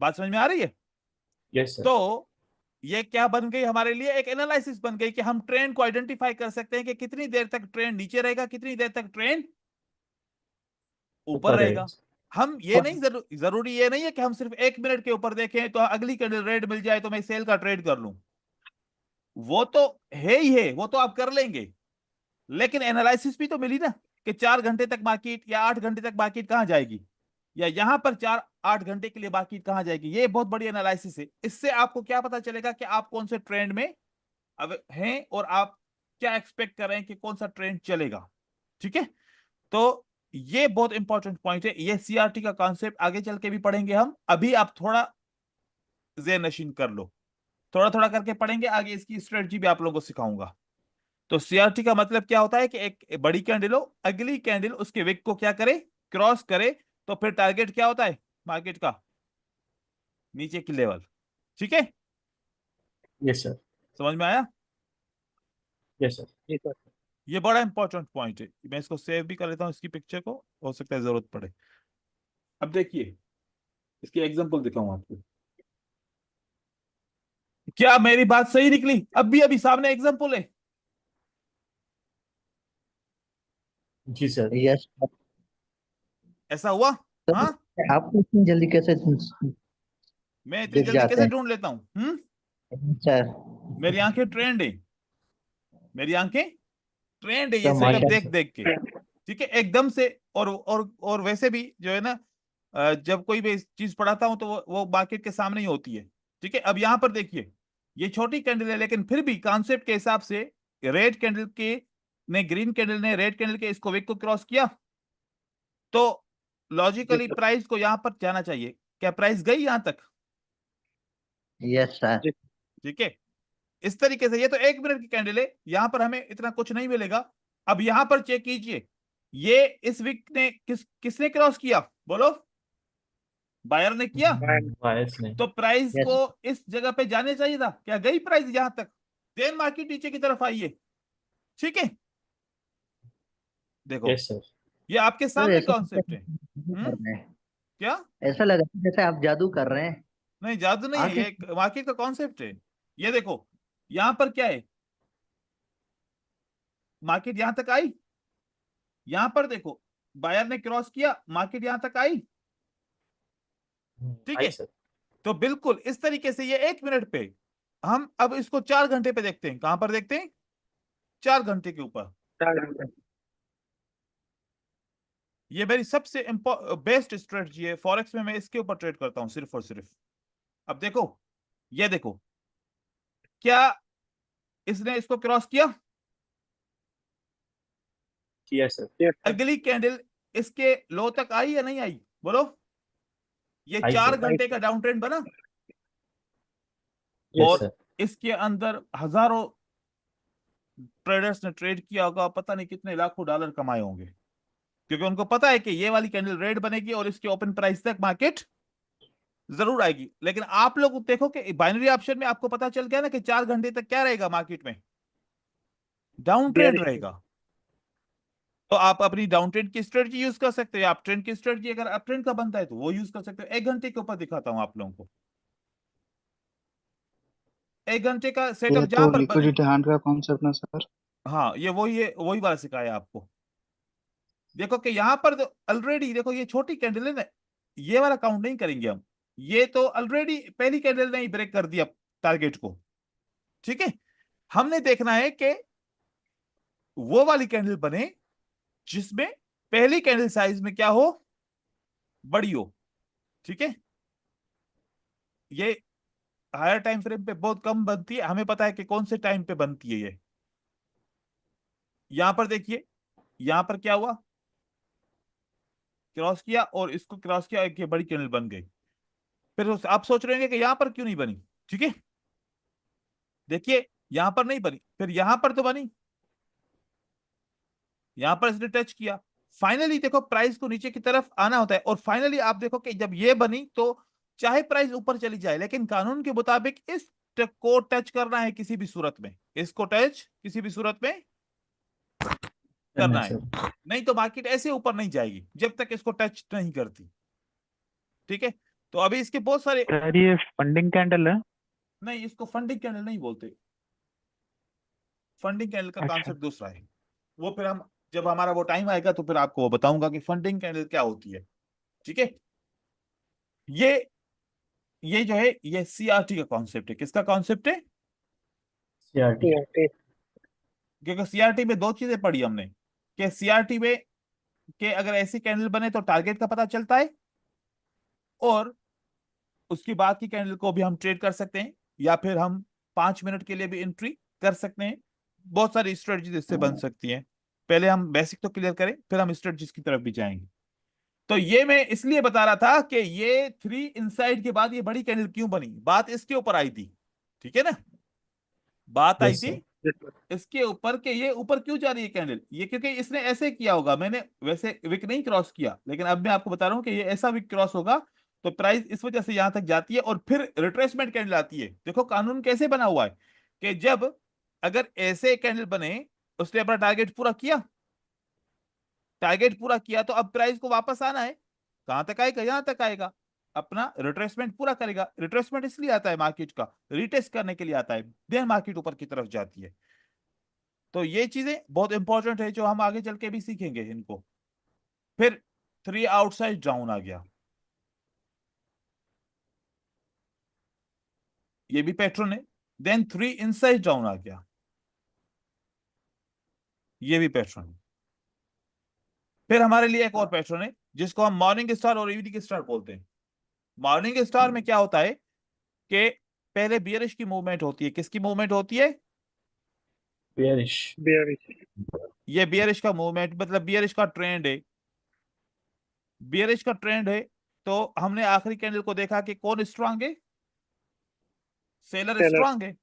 बात समझ में आ रही है? Yes sir. तो ये क्या बन गई हमारे लिए? एक एनालिसिस बन गई कि हम ट्रेंड को आइडेंटिफाई कर सकते हैं कि कितनी देर तक ट्रेंड नीचे रहेगा, कितनी देर तक ट्रेंड ऊपर ऊपर रहेगा। रहेगा। हम ये नहीं जरूरी ये नहीं है कि हम सिर्फ 1 मिनट के ऊपर देखें तो अगली कैंडल रेड मिल जाए तो मैं सेल का ट्रेड कर लूं। वो तो है ही है, वो तो आप कर लेंगे, लेकिन एनालिसिस भी तो मिली ना कि 4 घंटे तक मार्केट या 8 घंटे तक मार्केट कहां जाएगी, या यहां पर 4-8 घंटे के लिए मार्केट कहां जाएगी। ये बहुत बड़ी एनालिसिस है। इससे आपको क्या पता चलेगा कि आप कौन से ट्रेंड में अब हैं और आप क्या एक्सपेक्ट कर रहे हैं कि कौन सा ट्रेंड चलेगा। ठीक है, तो ये बहुत इंपॉर्टेंट पॉइंट है। ये सीआरटी का कॉन्सेप्ट आगे चल के भी पढ़ेंगे हम, अभी आप थोड़ा ज़हन नशीन कर लो, थोड़ा थोड़ा करके पढ़ेंगे आगे, इसकी स्ट्रेटजी भी आप लोगों को सिखाऊंगा। तो सीआरटी का मतलब क्या होता है कि एक बड़ी कैंडल हो, अगली कैंडल उसके विक को क्या करे, क्रॉस करे, तो फिर टारगेट क्या होता है मार्केट का? नीचे की लेवल। ठीक है, यस सर। समझ में आया? Yes sir. ये बड़ा इंपॉर्टेंट पॉइंट है। मैं इसको सेव भी कर लेता हूँ, इसकी पिक्चर को, हो सकता है जरूरत पड़े। अब देखिए, इसकी एग्जांपल दिखाऊं आपको। क्या मेरी बात सही निकली? अभी अभी सामने एग्जांपल है। जी सर। Yes sir. ऐसा हुआ? सर, हाँ, आपको इतनी जल्दी कैसे मैं इतनी दिख जल्दी जाते कैसे हैं? ढूंढ लेता हूँ? सर मेरी आंखें ट्रेंड है, मेरी आंखें ट्रेंड है ये तो सेटअप माशा देख देख के। ठीक है, एकदम से। और वैसे भी जो है ना, जब कोई भी चीज पढ़ाता हूं तो वो मार्केट के सामने ही होती है। ठीक है, अब यहां पर देखिए, ये छोटी कैंडल है लेकिन फिर भी कॉन्सेप्ट के हिसाब से रेड कैंडल के ने ग्रीन कैंडल ने रेड कैंडल के इसको विक को क्रॉस किया, तो लॉजिकली प्राइस को यहां पर जाना चाहिए। क्या प्राइस गई यहां तक? Yes sir. ठीक है, इस तरीके से। ये तो 1 मिनट की कैंडल है, यहां पर हमें इतना कुछ नहीं मिलेगा। अब यहां पर चेक कीजिए, ये इस वीक ने किसने क्रॉस किया बोलो? बायर ने किया। बायस ने। तो प्राइस यस को इस जगह पे जाने चाहिए था। क्या गई प्राइस यहां तक? देन मार्केट नीचे की तरफ आई है। ठीक है, देखो, यस सर। ये आपके सर, सामने ऐसा कॉन्सेप्ट है। कर रहे हैं, क्या? ऐसा लग रहा है जैसे आप जादू कर रहे हैं। नहीं, जादू नहीं है, आंखें। ये मार्केट का कॉन्सेप्ट है। ये देखो, यहां पर क्या है, मार्केट यहां तक आई, यहां पर देखो बायर ने क्रॉस किया, मार्केट यहां तक आई। ठीक आई है, सर। तो बिल्कुल इस तरीके से ये 1 मिनट पे। हम अब इसको 4 घंटे पे देखते हैं। कहां पर देखते हैं? 4 घंटे के ऊपर। ये मेरी सबसे बेस्ट स्ट्रेटजी है फॉरेक्स में, मैं इसके ऊपर ट्रेड करता हूं सिर्फ और सिर्फ। अब देखो, ये देखो, क्या इसने इसको क्रॉस किया? किया सर। अगली कैंडल इसके लो तक आई या नहीं आई बोलो? ये आई 4 सर। घंटे का डाउन ट्रेंड बना, यस और सर। इसके अंदर हजारों ट्रेडर्स ने ट्रेड किया होगा, पता नहीं कितने लाखों डॉलर कमाए होंगे, क्योंकि उनको पता है कि ये वाली कैंडल रेड बनेगी और इसके ओपन प्राइस तक मार्केट जरूर आएगी। लेकिन आप लोग देखो कि बाइनरी ऑप्शन में आपको पता चल गया ना कि 4 घंटे तक क्या रहेगा मार्केट में? डाउन ट्रेंड रहेगा। तो आप अपनी डाउन ट्रेंड की स्ट्रेटजी यूज कर सकते हो। आप ट्रेंड की स्ट्रेटजी अगर अप ट्रेंड का बनता है तो वो यूज कर सकते हो। 1 घंटे के ऊपर दिखाता हूं आप लोगों को, 1 घंटे का सेटअप ये जहां तो पर बने। लिक्विडिटी हैंड का कॉन्सेप्ट ना सर? हाँ, ये वही है, वही वाला सिखाया आपको। देखो कि यहां पर ऑलरेडी देखो ये छोटी कैंडल है ना, ये वाला काउंट नहीं करेंगे हम। ये तो ऑलरेडी पहली कैंडल ने ही ब्रेक कर दिया टारगेट को, ठीक है। हमने देखना है कि वो वाली कैंडल बने जिसमें पहली कैंडल साइज में क्या हो, बड़ी हो, ठीक है। ये हायर टाइम फ्रेम पे बहुत कम बनती है, हमें पता है कि कौन से टाइम पे बनती है ये। यहां पर देखिए, यहां पर क्या हुआ, क्रॉस किया और इसको क्रॉस किया, एक ये बड़ी कैंडल बन गई। फिर आप सोच रहे हैं कि यहां पर क्यों नहीं बनी, ठीक है। देखिए यहां पर नहीं बनी, फिर यहां पर तो बनी, यहां पर इसने टच किया। फाइनली देखो प्राइस को नीचे की तरफ आना होता है, और फाइनली आप देखो कि जब ये बनी तो चाहे प्राइस ऊपर चली जाए, लेकिन कानून के मुताबिक इस को टच करना है किसी भी सूरत में, इसको टच किसी भी सूरत में करना है, सर। नहीं तो मार्केट ऐसे ऊपर नहीं जाएगी जब तक इसको टच नहीं करती, ठीक है। तो अभी इसके बहुत सारे, सर ये फंडिंग कैंडल है? नहीं इसको फंडिंग कैंडल नहीं बोलते, फंडिंग कैंडल का अच्छा। कॉन्सेप्ट दूसरा है। वो फिर हम, जब हमारा वो टाइम आएगा तो फिर आपको वो बताऊंगा कि फंडिंग कैंडल क्या होती है, ठीक है। ये ये जो है ये सीआरटी का कॉन्सेप्ट है। किसका कॉन्सेप्ट है? सीआरटी। क्योंकि सीआरटी में दो चीजें पढ़ी हमने, कि सीआरटी में के अगर ऐसी कैंडल बने तो टारगेट का पता चलता है, और उसकी बाद की कैंडल को भी हम ट्रेड कर सकते हैं, या फिर हम 5 मिनट के लिए भी एंट्री कर सकते हैं। बहुत सारी स्ट्रेटजीज इससे बन सकती हैं। पहले हम बेसिक तो क्लियर करें, फिर हम स्ट्रेटजीज की तरफ भी जाएंगे। तो ये मैं इसलिए बता रहा था कि ये 3 इनसाइड के बाद ये बड़ी कैंडल क्यों बनी, बात इसके ऊपर आई थी, ठीक है ना। बात आई यस थी सर। इसके ऊपर कि ये ऊपर क्यों जा रही है कैंडल, ये क्योंकि इसने ऐसे किया होगा। मैंने वैसे विक नहीं क्रॉस किया, लेकिन अब मैं आपको बता रहा हूं कि ये ऐसा विक क्रॉस होगा तो प्राइस इस वजह से यहां तक जाती है, और फिर रिट्रेसमेंट कैंडल आती है। देखो कानून कैसे बना हुआ है कि जब अगर ऐसे कैंडल बने, उसने अपना टारगेट पूरा किया, टारगेट पूरा किया तो अब प्राइस को वापस आना है, कहां तक आएगा, यहां तक आएगा, अपना रिट्रेसमेंट पूरा करेगा। रिट्रेसमेंट इसलिए आता है मार्केट का, रिटेस्ट करने के लिए आता है, देन मार्केट ऊपर की तरफ जाती है। तो ये चीजें बहुत इंपॉर्टेंट है जो हम आगे चल के भी सीखेंगे इनको। फिर 3 आउटसाइड डाउन आ गया, ये भी पैटर्न है। देन 3 इनसाइड डाउन आ गया, ये भी पैटर्न है। फिर हमारे लिए एक और पैटर्न है जिसको हम मॉर्निंग स्टार और इवनिंग स्टार बोलते हैं। मॉर्निंग स्टार में क्या होता है कि पहले बियरिश की मूवमेंट होती है। किसकी मूवमेंट होती है? बेयरिश। ये बियरिश का मूवमेंट, मतलब बियरिश का ट्रेंड है, बियरिश का ट्रेंड है। तो हमने आखिरी कैंडल को देखा कि कौन स्ट्रांग है, सेलर स्ट्रांग है।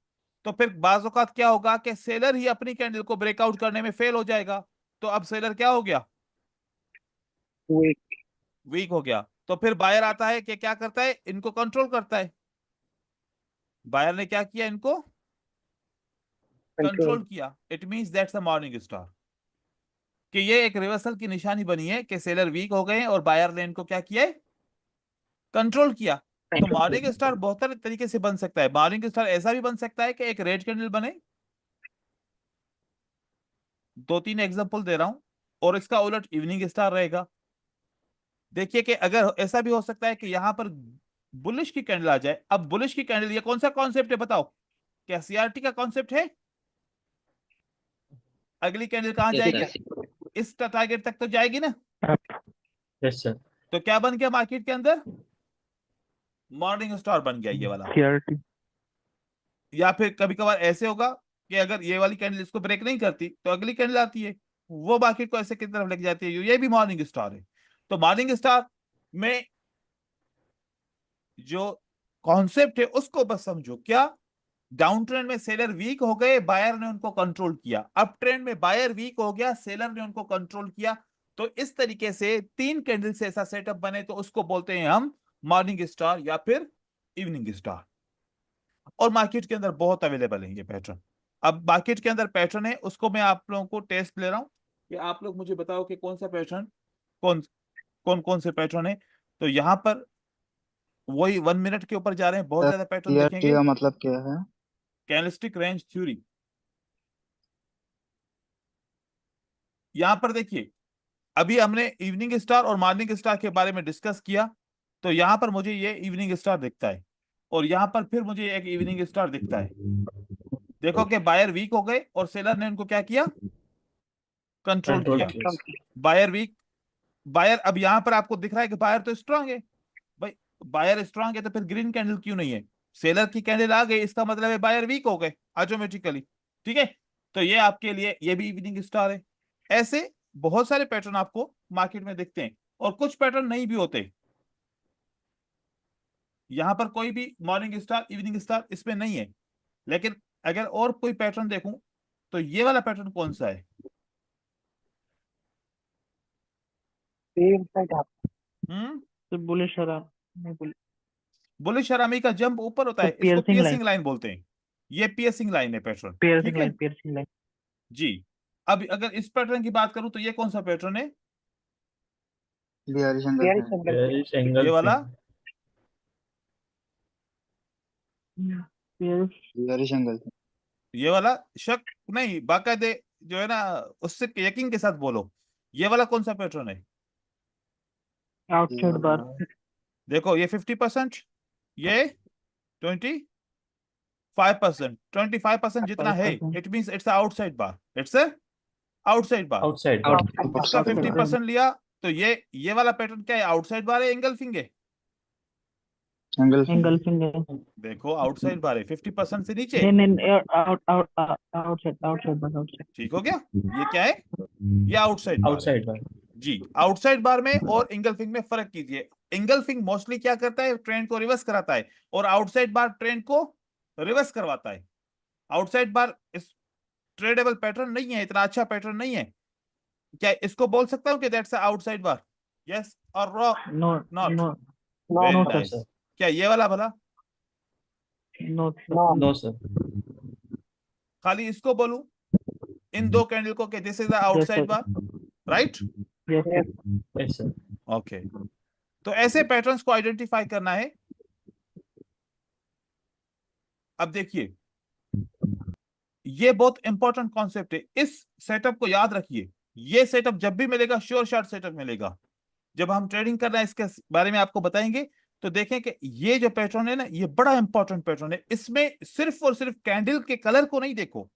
तो फिर बाज़ औक़ात क्या होगा कि सेलर ही अपनी कैंडल को ब्रेकआउट करने में फेल हो जाएगा, तो अब सेलर क्या हो गया, वीक हो गया। तो फिर बायर आता है कि क्या करता है, इनको कंट्रोल करता है। बायर ने क्या किया, इनको कंट्रोल किया। It means that's a morning star, कि ये एक रिवर्सल की निशानी बनी है कि सेलर वीक हो गए और बायर ने इनको क्या किया है, कंट्रोल किया। तो मॉर्निंग स्टार बहुत सारे तरीके से बन सकता है। मॉर्निंग स्टार ऐसा भी बन सकता है कि एक रेड कैंडल बने, 2-3 एग्जांपल दे रहा हूं, और इसका उलट इवनिंग स्टार रहेगा। देखिए कि अगर ऐसा भी हो सकता है कि यहां पर बुलिश की कैंडल आ जाए। अब बुलिश की कैंडल, ये कौन सा कॉन्सेप्ट है बताओ, क्या सीआरटी का कॉन्सेप्ट है? अगली कैंडल कहां यस जाएगी, सर। इस टारगेट तक तो जाएगी ना। Yes sir. तो क्या बन गया मार्केट के अंदर, मॉर्निंग स्टार बन गया ये वाला। सीआरटी। या फिर कभी कभार ऐसे होगा कि अगर ये वाली कैंडल इसको ब्रेक नहीं करती तो अगली कैंडल आती है, वो मार्केट को ऐसे की तरफ लेके जाती है, ये भी मॉर्निंग स्टार है। तो मॉर्निंग स्टार में जो कॉन्सेप्ट है उसको बस समझो, क्या डाउन ट्रेंड में सेलर वीक हो गए, बायर ने उनको कंट्रोल किया। अप ट्रेंड में बायर वीक हो गया, सेलर ने उनको कंट्रोल किया। तो इस तरीके से 3 कैंडल से ऐसा सेटअप बने तो उसको बोलते हैं हम मॉर्निंग स्टार या फिर इवनिंग स्टार। और मार्केट के अंदर बहुत अवेलेबल है ये पैटर्न। अब मार्केट के अंदर पैटर्न है, उसको मैं आप लोगों को टेस्ट ले रहा हूं। कि आप लोग मुझे बताओ कि कौन सा पैटर्न, कौन कौन कौन से पैटर्न है। तो यहाँ पर वही 1 मिनट के ऊपर जा रहे हैं, बहुत ज्यादा पैटर्न सीआरटी देखेंगे। का मतलब क्या है? Candlestick range theory. यहाँ पर देखिए, अभी हमने इवनिंग स्टार और मॉर्निंग स्टार के बारे में डिस्कस किया। तो यहाँ पर मुझे ये इवनिंग स्टार दिखता है, और यहाँ पर फिर मुझे एक इवनिंग स्टार दिखता है। देखो कि बायर वीक हो गए और सेलर ने उनको क्या किया, कंट्रोल कंट्रोल किया। किया। बायर वीक, बायर, अब यहाँ पर आपको दिख रहा है कि बायर तो स्ट्रांग है भाई। बायर स्ट्रांग है तो फिर ग्रीन कैंडल क्यों नहीं है? सेलर की कैंडल आ गई, इसका मतलब है बायर वीक हो गए ऑटोमेटिकली। ठीक है, तो ये आपके लिए ये भी इवनिंग स्टार है। ऐसे बहुत सारे पैटर्न आपको मार्केट में दिखते हैं, और कुछ पैटर्न नहीं भी होते। यहां पर कोई भी मॉर्निंग स्टार इवनिंग स्टार इसमें नहीं है। लेकिन अगर और कोई पैटर्न देखूं, तो ये वाला पैटर्न कौन सा है? हम्म, तो बुलिश हरा नहीं बुलिश, बुलिश हरामी का जंप ऊपर होता तो है, इसको पियर्सिंग लाइन, पियर्सिंग लाइन बोलते हैं। ये पियर्सिंग लाइन है पैटर्न। ठीक पियर्सिंग है लाइन, पियर्सिंग लाइन। जी। अब अगर इस पैटर्न की बात करूं, तो ये कौन सा पैटर्न है? बियरिश एंगल है। बेयरिश ये एंगल वाला, पियर्स, बियरिश एंगल है। ये वाला शक नहीं, बाकायदे जो है ना, उससे यकीन के साथ बोलो, ये वाला कौन सा पैटर्न है? आउटसाइड बार, देखो ये 50%, ये 25%, 25% जितना है, 5%, it means it's outside bar, it's outside bar. Outside इसका Outside bar। 50% लिया, तो ये वाला पैटर्न क्या है? आउटसाइड बार है, एंगल्फिंग है? Angle angle finger. फिंगर। देखो आउटसाइड बार है 50% से नीचे। नहीं नहीं, आउट आउट आउटसाइड, आउटसाइड बार, आउटसाइड। ठीक हो गया, ये क्या है? ये आउटसाइड बार है। आउटसाइड बार। जी, आउटसाइड बार में और इंगल्फिंग में फर्क कीजिए। इंगल्फिंग मोस्टली क्या करता है? ट्रेंड को रिवर्स कराता है, और आउटसाइड बार ट्रेंड को रिवर्स करवाता है। आउटसाइड बार इस ट्रेडेबल पैटर्न नहीं है, इतना अच्छा पैटर्न नहीं है। क्या इसको बोल सकता हूं कि दैट्स आउटसाइड बार? यस और no not? No very no nice. Sir, क्या ये वाला भला? No no sir. खाली इसको बोलूं, इन दो कैंडल को, कि this is the yes outside sir, bar, right? Yes sir. Yes sir. Okay, तो ऐसे पैटर्न्स को आइडेंटिफाई करना है। अब देखिए, ये बहुत इंपॉर्टेंट कॉन्सेप्ट है, इस सेटअप को याद रखिए। ये सेटअप जब भी मिलेगा, श्योर शॉट सेटअप मिलेगा। जब हम ट्रेडिंग कर रहे हैं, इसके बारे में आपको बताएंगे। तो देखें कि ये जो पैटर्न है ना, ये बड़ा इंपॉर्टेंट पैटर्न है। इसमें सिर्फ और सिर्फ कैंडल के कलर को नहीं देखो।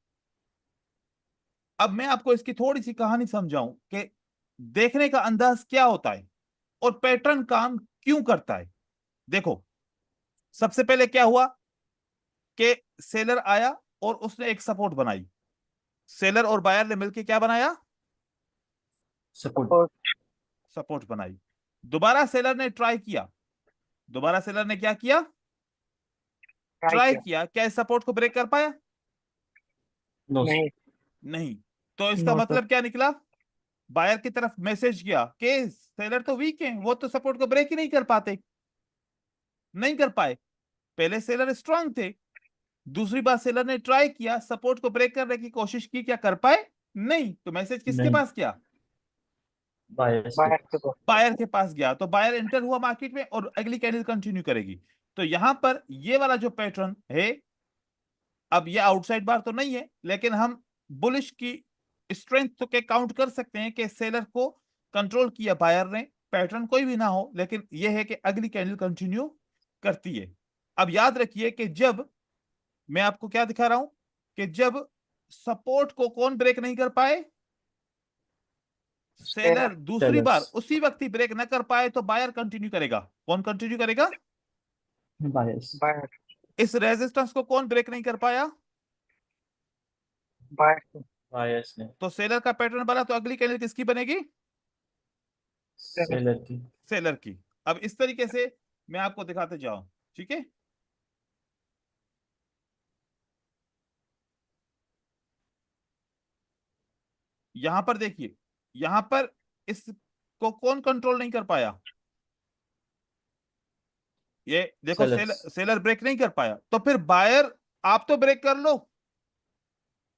अब मैं आपको इसकी थोड़ी सी कहानी समझाऊं कि देखने का अंदाज क्या होता है और पैटर्न काम क्यों करता है। देखो, सबसे पहले क्या हुआ कि सेलर आया और उसने एक सपोर्ट बनाई। सेलर और बायर ने मिलकर क्या बनाया? सपोर्ट। सपोर्ट बनाई। दोबारा सेलर ने ट्राई किया। दोबारा सेलर ने क्या किया? ट्राई किया। क्या इस सपोर्ट को ब्रेक कर पाया? No sir. नहीं। तो इसका नो सर, मतलब क्या निकला? बायर की तरफ मैसेज किया कि सेलर तो वीक है, वो तो सपोर्ट को ब्रेक ही नहीं कर पाते, नहीं कर पाए। पहले सेलर स्ट्रांग थे, दूसरी बार सेलर ने ट्राई किया, सपोर्ट को ब्रेक करने की कोशिश की, क्या कर पाए? नहीं। तो मैसेज किसके नहीं। पास गया? बायर्स के। बायर के पास गया। तो बायर एंटर हुआ मार्केट में और अगली कैंडल कंटिन्यू करेगी। तो यहां पर ये वाला जो पैटर्न है, अब ये आउटसाइड बार तो नहीं है, लेकिन हम बुलिश की स्ट्रेंथ तो के काउंट कर सकते हैं कि सेलर को कंट्रोल किया बायर ने। पैटर्न कोई भी ना हो, लेकिन यह है कि अगली कैंडल कंटिन्यू करती है। अब याद रखिए कि जब मैं आपको क्या दिखा रहा हूं, कि जब सपोर्ट को कौन ब्रेक नहीं कर पाए? सेलर। दूसरी बार सेलर्स। उसी वक्त ही ब्रेक ना कर पाए, तो बायर कंटिन्यू करेगा। कौन कंटिन्यू करेगा? बायर्स। इस रेजिस्टेंस को कौन ब्रेक नहीं कर पाया? बायर्स ने। तो सेलर का पैटर्न बना, तो अगली कैंडल किसकी बनेगी? सेलर की। सेलर की। अब इस तरीके से मैं आपको दिखाते जाऊं, ठीक है? यहां पर देखिए, यहां पर इसको कौन कंट्रोल नहीं कर पाया? ये देखो, सेलर्स। सेलर ब्रेक नहीं कर पाया, तो फिर बायर आप तो ब्रेक कर लो।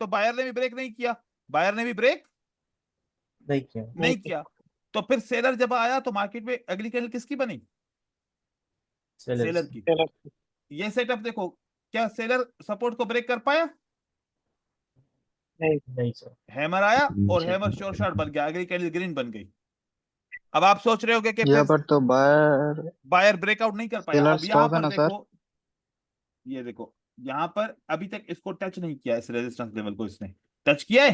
तो बायर ने भी ब्रेक नहीं किया, बायर ने भी ब्रेक नहीं किया। नहीं किया। तो फिर सेलर जब आया तो मार्केट में अगली कैंडल किसकी बनी? सेलर की। ये सेटअप देखो, क्या सेलर सपोर्ट को ब्रेक कर पाया? नहीं सर। हैमर आया और हैमर शॉर्ट शॉट बन गया, अगली कैंडल ग्रीन बन गई। अब आप सोच रहे होगे कि यहाँ फिर पर तो बायर बायर ब्रेकआउट नहीं कर पाया। सेलर अब यहां स्टॉप है पर ना सर? देखो, ये देखो, यहां पर अभी तक इसको टच नहीं किया, इस रेजिस्टेंस लेवल को इसने टच किया है?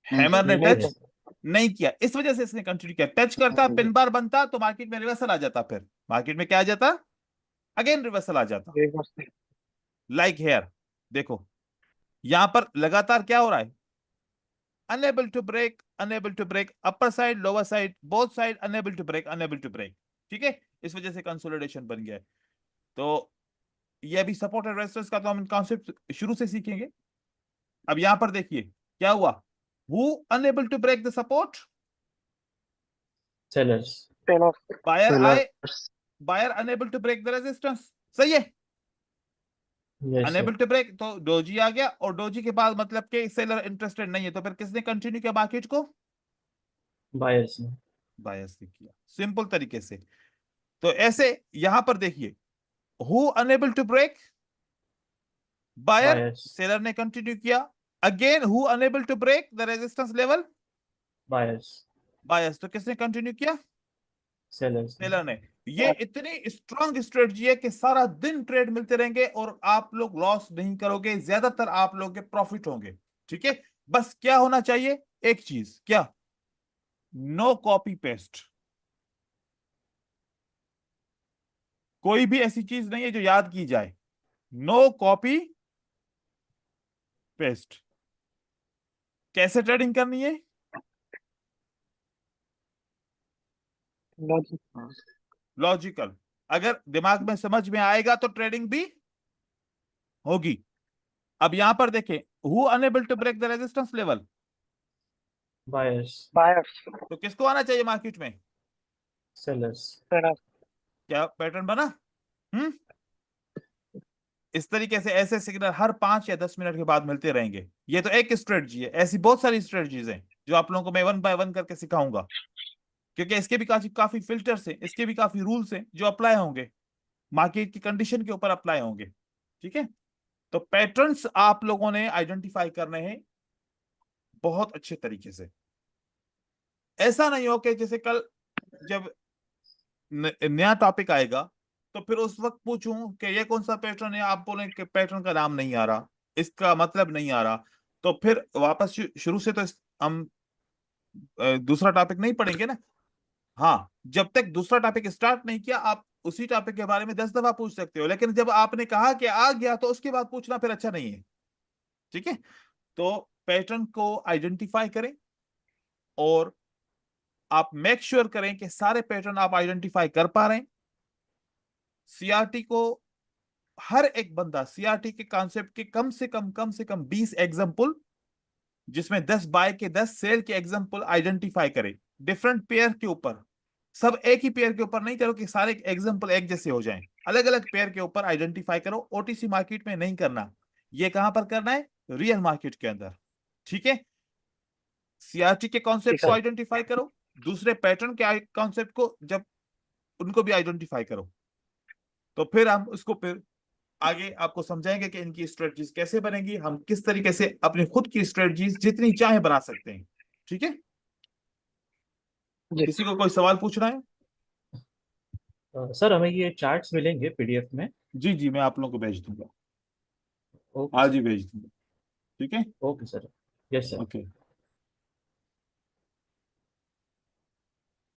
नहीं हैमर सर। ने नहीं टच सर। नहीं किया, इस वजह से इसने कंटिन्यू किया। टच करता, पिन बार बनता तो मार्केट में रिवर्सल आ जाता, फिर मार्केट में क्या आ जाता? अगेन रिवर्सल आ जाता। लाइक हेयर देखो, यहां पर लगातार क्या हो रहा है? Unable to break, unable to break, upper side lower side both side unable to break, unable to break. ठीक है, इस वजह से कंसोलिडेशन बन गया है। तो ये अभी सपोर्ट एंड रेजिस्टेंस का तो हम कॉन्सेप्ट शुरू से सीखेंगे। अब यहां पर देखिए क्या हुआ, who unable to break the support? Sellers. Buyer आए, sellers. Buyer unable to break the resistance, सही है। Yes sir. Unable to break तो डोजी आ गया, और डोजी के बाद मतलब कि सेलर इंटरेस्टेड नहीं है, तो फिर किसने कंटिन्यू किया मार्केट को? बायर्स ने। बायर्स ने किया, सिंपल तरीके से। तो ऐसे यहां पर देखिए, who unable to break? Buyer. Buyers. Seller ने कंटिन्यू किया। Again who unable to break the resistance level? Buyers. Buyers. तो किसने कंटिन्यू किया? सेलर्स ने। सेलर ने। ये इतनी स्ट्रांग स्ट्रेटजी है कि सारा दिन ट्रेड मिलते रहेंगे और आप लोग लॉस नहीं करोगे, ज्यादातर आप लोग के प्रॉफिट होंगे। ठीक है, बस क्या होना चाहिए? एक चीज, क्या? No copy paste. कोई भी ऐसी चीज नहीं है जो याद की जाए। No copy paste. कैसे ट्रेडिंग करनी है? लॉजिकल। अगर दिमाग में समझ में आएगा तो ट्रेडिंग भी होगी। अब यहां पर देखें, who unable to break the resistance level? Buyers. तो किसको आना चाहिए मार्केट में? सेलर्स। क्या पैटर्न बना? हम्म इस तरीके से ऐसे सिग्नल हर 5 या 10 मिनट के बाद मिलते रहेंगे। ये तो एक स्ट्रेटजी है, ऐसी बहुत सारी स्ट्रेटजीज हैं जो आप लोगों को मैं वन बाय वन करके सिखाऊंगा, क्योंकि इसके भी काफी काफी फिल्टर्स हैं, इसके भी काफी रूल्स हैं जो अप्लाई होंगे, मार्केट की कंडीशन के ऊपर अप्लाई होंगे। ठीक है, तो पैटर्न्स आप लोगों ने आइडेंटिफाई करने हैं बहुत अच्छे तरीके से। ऐसा नहीं हो कि जैसे कल जब नया टॉपिक आएगा तो फिर उस वक्त पूछूं कि ये कौन सा पैटर्न है, आप बोलें कि पैटर्न का नाम नहीं आ रहा, इसका मतलब नहीं आ रहा, तो फिर वापस शुरू से तो हम दूसरा टॉपिक नहीं पढ़ेंगे ना। हाँ, जब तक दूसरा टॉपिक स्टार्ट नहीं किया आप उसी टॉपिक के बारे में 10 दफा पूछ सकते हो, लेकिन जब आपने कहा कि आ गया तो उसके बाद पूछना फिर अच्छा नहीं है। ठीक है, तो पैटर्न को आइडेंटिफाई करें और आप मेक श्योर करें कि सारे पैटर्न आप आइडेंटिफाई कर पा रहे हैं। सीआरटी को हर एक बंदा सीआरटी के कॉन्सेप्ट के कम से कम 20 एग्जांपल, जिसमें 10 बाय के 10 सेल के एग्जांपल आइडेंटिफाई करे, डिफरेंट पेयर के ऊपर। सब एक ही पेयर के ऊपर नहीं करो कि सारे एग्जांपल एक जैसे हो जाएं, अलग अलग पेयर के ऊपर आइडेंटिफाई करो। ओटीसी मार्केट में नहीं करना, ये कहां पर करना है? रियल मार्केट के अंदर। ठीक है, सीआरटी के कॉन्सेप्ट को आइडेंटिफाई करो, दूसरे पैटर्न के कॉन्सेप्ट को जब उनको भी आइडेंटिफाई करो, तो फिर हम उसको फिर आगे आपको समझाएंगे कि इनकी स्ट्रेटजीज कैसे बनेंगी, हम किस तरीके से अपनी खुद की स्ट्रेटजीज जितनी चाहे बना सकते हैं। ठीक है, किसी को कोई सवाल पूछना है? सर हमें ये चार्ट्स मिलेंगे पीडीएफ में? जी जी, मैं आप लोगों को भेज दूंगा, ओके आज सर। ही भेज दूंगा। ठीक है, okay sir. Yes sir. Okay.